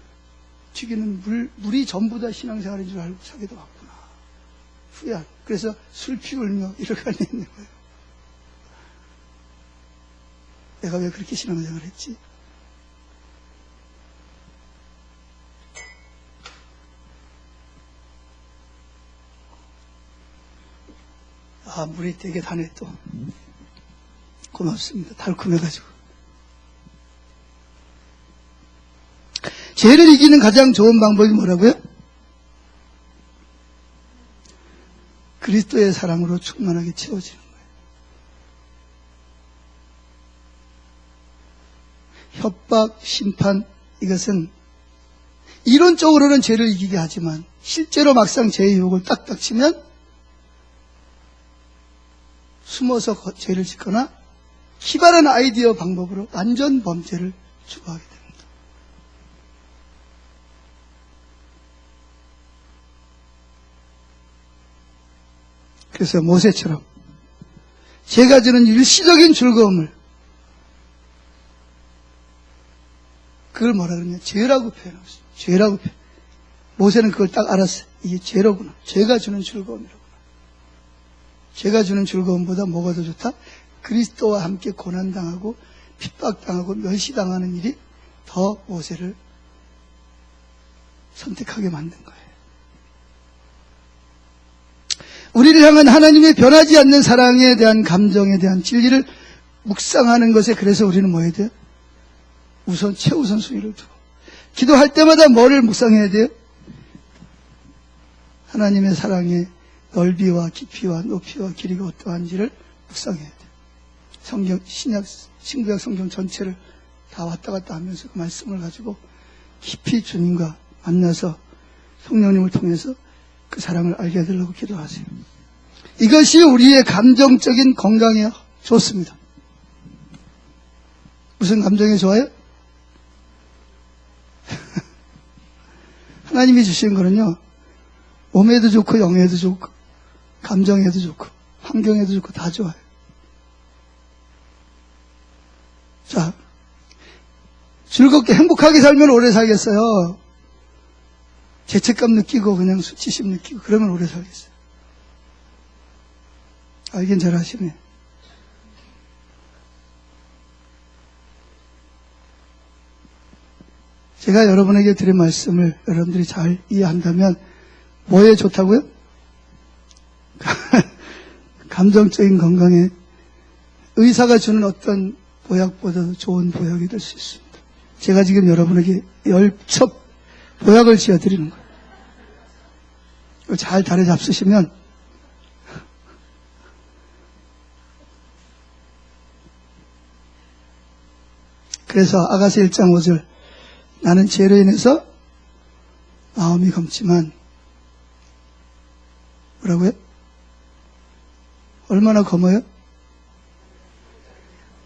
Speaker 1: 튀기는 물이 전부 다 신앙생활인 줄 알고 사기도 왔구나. 후회한. 그래서 술피 울며 이러고 있는 거예요. 내가 왜 그렇게 신앙생활을 했지? 아, 물이 되게 다네 또. 고맙습니다. 달콤해가지고. 죄를 이기는 가장 좋은 방법이 뭐라고요? 그리스도의 사랑으로 충만하게 채워지는 거예요. 협박, 심판, 이것은 이론적으로는 죄를 이기게 하지만 실제로 막상 죄의 유혹을 딱딱 치면 숨어서 죄를 짓거나 기발한 아이디어 방법으로 완전 범죄를 추구하게 됩니다. 그래서 모세처럼 죄가 주는 일시적인 즐거움을, 그걸 뭐라 그러냐, 죄라고 표현하고 있어요. 죄라고 표현. 모세는 그걸 딱 알았어요. 이게 죄로구나. 죄가 주는 즐거움이로구나. 죄가 주는 즐거움보다 뭐가 더 좋다? 그리스도와 함께 고난당하고 핍박당하고 멸시당하는 일이 더 모세를 선택하게 만든 거예요. 우리를 향한 하나님의 변하지 않는 사랑에 대한 감정에 대한 진리를 묵상하는 것에, 그래서 우리는 뭐 해야 돼요? 최우선 순위를 두고 기도할 때마다 뭐를 묵상해야 돼요? 하나님의 사랑의 넓이와 깊이와 높이와 길이가 어떠한지를 묵상해야 돼요. 성경, 신약, 신구약 성경 전체를 다 왔다 갔다 하면서 그 말씀을 가지고 깊이 주님과 만나서 성령님을 통해서 그 사랑을 알게 하려고 기도하세요. 이것이 우리의 감정적인 건강에 좋습니다. 무슨 감정에 좋아요? 하나님이 주신 거는요, 몸에도 좋고 영에도 좋고 감정에도 좋고 환경에도 좋고 다 좋아요. 자, 즐겁게 행복하게 살면 오래 살겠어요. 죄책감 느끼고 그냥 수치심 느끼고 그러면 오래 살겠어요. 알긴 잘 하시네. 제가 여러분에게 드린 말씀을 여러분들이 잘 이해한다면 뭐에 좋다고요? 감정적인 건강에 의사가 주는 어떤 보약보다도 좋은 보약이 될 수 있습니다. 제가 지금 여러분에게 10첩 보약을 지어드리는 거예요. 이걸 잘 다려 잡수시면 그래서 아가서 1장 5절, 나는 죄로 인해서 마음이 검지만, 뭐라고요? 얼마나 검어요?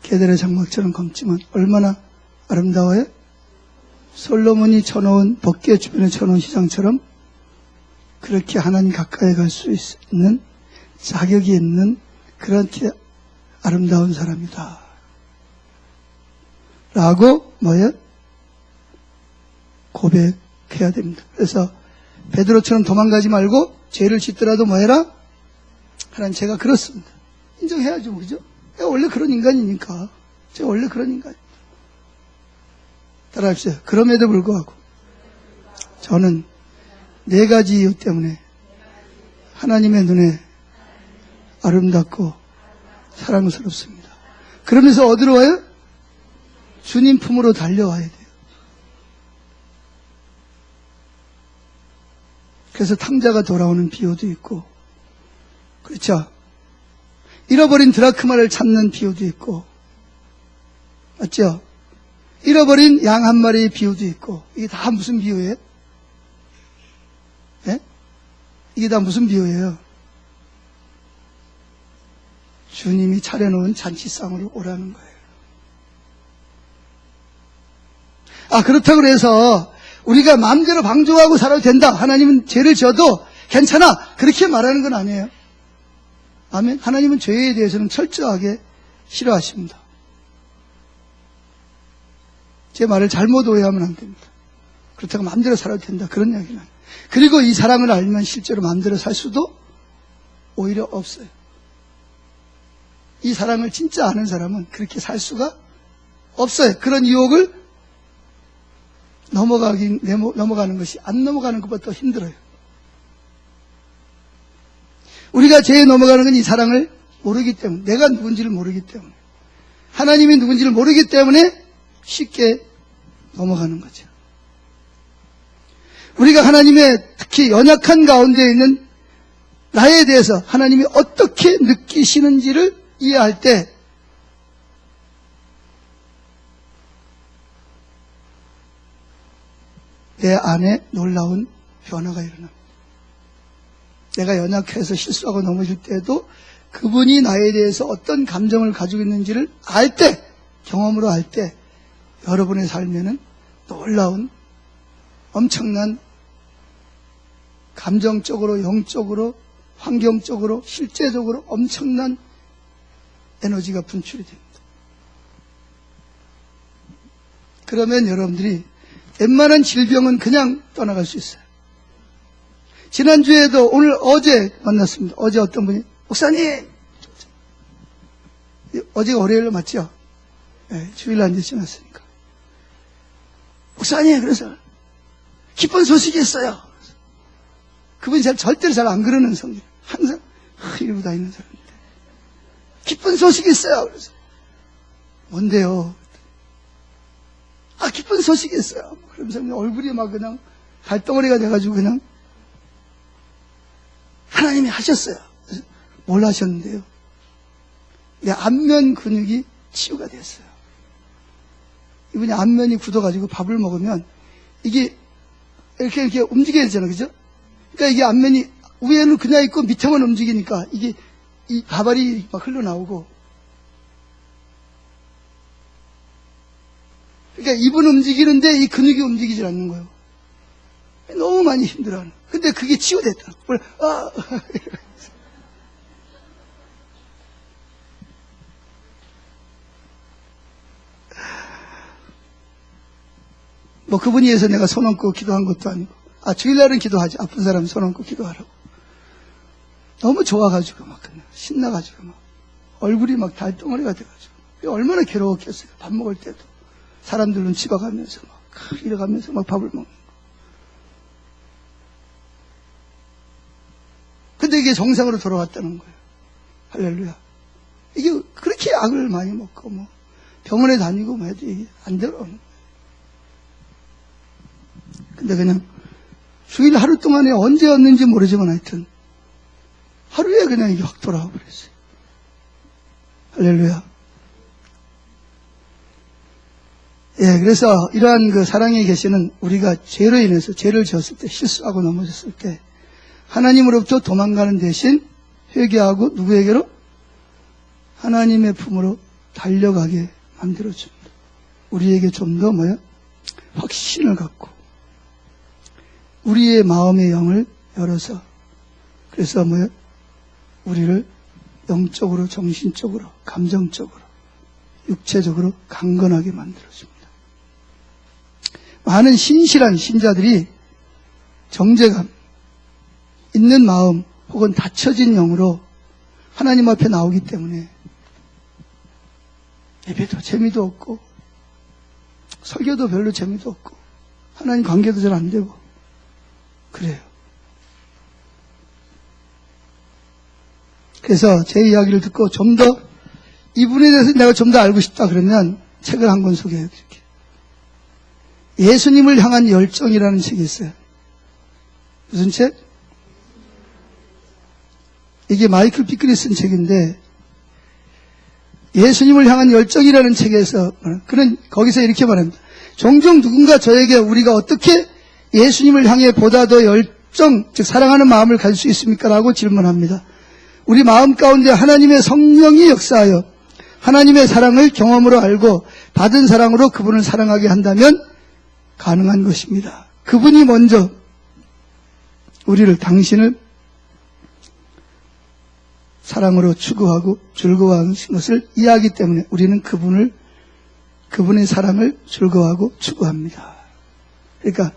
Speaker 1: 게델의 장막처럼 검지만 얼마나 아름다워요? 솔로몬이 쳐놓은, 법궤 주변에 쳐놓은 시장처럼 그렇게 하나님 가까이 갈 수 있는 자격이 있는 그렇게 아름다운 사람이다 라고 뭐예요? 고백해야 됩니다. 그래서 베드로처럼 도망가지 말고 죄를 짓더라도 뭐 해라? 하나님, 제가 그렇습니다. 인정해야죠. 그죠? 내가 원래 그런 인간이니까. 제가 원래 그런 인간입니다. 따라합시다. 그럼에도 불구하고 저는 4가지 이유 때문에 하나님의 눈에 아름답고 사랑스럽습니다. 그러면서 어디로 와요? 주님 품으로 달려와야 돼요. 그래서 탕자가 돌아오는 비유도 있고, 그렇죠? 잃어버린 드라크마를 찾는 비유도 있고, 맞죠? 잃어버린 양 한 마리의 비유도 있고, 이게 다 무슨 비유예요? 예? 이게 다 무슨 비유예요? 주님이 차려놓은 잔치상으로 오라는 거예요. 그렇다고 해서 우리가 마음대로 방종하고 살아도 된다. 하나님은 죄를 지어도 괜찮아. 그렇게 말하는 건 아니에요. 아멘. 하나님은 죄에 대해서는 철저하게 싫어하십니다. 제 말을 잘못 오해하면 안 됩니다. 그렇다고 마음대로 살아도 된다. 그런 이야기는 아니에요. 그리고 이 사랑을 알면 실제로 마음대로 살 수도 오히려 없어요. 이 사랑을 진짜 아는 사람은 그렇게 살 수가 없어요. 그런 유혹을 넘어가는 것이 안 넘어가는 것보다 더 힘들어요. 우리가 죄에 넘어가는 건 이 사랑을 모르기 때문에, 내가 누군지를 모르기 때문에, 하나님이 누군지를 모르기 때문에 쉽게 넘어가는 거죠. 우리가 하나님의 특히 연약한 가운데 있는 나에 대해서 하나님이 어떻게 느끼시는지를 이해할 때 내 안에 놀라운 변화가 일어납니다. 내가 연약해서 실수하고 넘어질 때도 그분이 나에 대해서 어떤 감정을 가지고 있는지를 알 때, 경험으로 알 때 여러분의 삶에는 놀라운 엄청난 감정적으로, 영적으로, 환경적으로, 실제적으로 엄청난 에너지가 분출이 됩니다. 그러면 여러분들이 웬만한 질병은 그냥 떠나갈 수 있어요. 지난주에도 어제 만났습니다. 어제 어떤 분이, 목사님! 어제가 월요일로 맞죠? 네, 주일 한 주 지났으니까. 목사님! 그래서, 기쁜 소식이 있어요. 그분이 절대로 잘 안 그러는 성질. 항상, 이러고 다니는 사람인데. 기쁜 소식이 있어요. 그래서, 뭔데요? 기쁜 소식이 있어요. 그러면서 얼굴이 막 그냥 발덩어리가 돼가지고 그냥 하나님이 하셨어요. 그래서 뭘 하셨는데요? 내 안면 근육이 치유가 됐어요. 이분이 안면이 굳어가지고 밥을 먹으면 이게 이렇게 움직여야 되잖아요. 그죠? 그러니까 이게 안면이 위에는 그냥 있고 밑에만 움직이니까 이게 이 밥알이 막 흘러나오고, 그러니까 입은 움직이는데 이 근육이 움직이질 않는 거예요. 너무 많이 힘들어하는. 근데 그게 치유됐다. 뭐 그분이 위해서 내가 손 얹고 기도한 것도 아니고, 주일날은 기도하지. 아픈 사람 손 얹고 기도하라고. 너무 좋아가지고 막 그냥 신나가지고 막 얼굴이 막 달덩어리가 돼가지고 얼마나 괴로웠겠어요. 밥 먹을 때도 사람들 눈치 봐가면서 막 이래가면서 막 밥을 먹는 거. 근데 이게 정상으로 돌아왔다는 거예요. 할렐루야. 이게 그렇게 약을 많이 먹고 뭐 병원에 다니고 뭐 해도 이게 안 들어오는 거예요. 근데 그냥 주일 하루 동안에 언제 왔는지 모르지만 하여튼 하루에 그냥 이게 확 돌아와 버렸어요. 할렐루야. 예, 그래서 이러한 그 사랑의 계시는 우리가 죄로 인해서 죄를 지었을 때, 실수하고 넘어졌을 때 하나님으로부터 도망가는 대신 회개하고 누구에게로? 하나님의 품으로 달려가게 만들어줍니다. 우리에게 좀 더 확신을 갖고 우리의 마음의 영을 열어서, 그래서 우리를 영적으로, 정신적으로, 감정적으로, 육체적으로 강건하게 만들어줍니다. 많은 신실한 신자들이 정죄감, 있는 마음 혹은 닫혀진 영으로 하나님 앞에 나오기 때문에 예배도 재미도 없고 설교도 별로 재미도 없고 하나님 관계도 잘 안 되고 그래요. 그래서 제 이야기를 듣고 좀 더 이분에 대해서 내가 좀 더 알고 싶다 그러면 책을 한 권 소개해요. 이렇게. 예수님을 향한 열정이라는 책이 있어요. 무슨 책? 이게 마이클 피클이 쓴 책인데 예수님을 향한 열정이라는 책에서 거기서 이렇게 말합니다. 종종 누군가 저에게 우리가 어떻게 예수님을 향해 보다 더 열정, 즉 사랑하는 마음을 가질 수 있습니까? 라고 질문합니다. 우리 마음 가운데 하나님의 성령이 역사하여 하나님의 사랑을 경험으로 알고 받은 사랑으로 그분을 사랑하게 한다면 가능한 것입니다. 그분이 먼저 당신을 사랑으로 추구하고 즐거워하는 것을 이해하기 때문에 우리는 그분의 사랑을 즐거워하고 추구합니다. 그러니까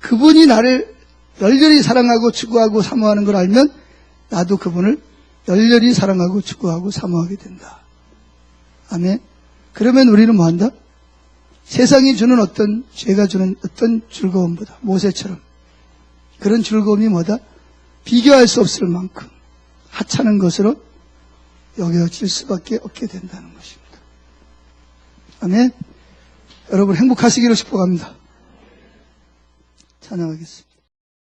Speaker 1: 그분이 나를 열렬히 사랑하고 추구하고 사모하는 걸 알면 나도 그분을 열렬히 사랑하고 추구하고 사모하게 된다. 아멘. 그러면 우리는 뭐한다? 세상이 주는 죄가 주는 어떤 즐거움보다 모세처럼 그런 즐거움이 뭐다? 비교할 수 없을 만큼 하찮은 것으로 여겨질 수밖에 없게 된다는 것입니다. 아멘. 여러분 행복하시기를 축복합니다. 찬양하겠습니다.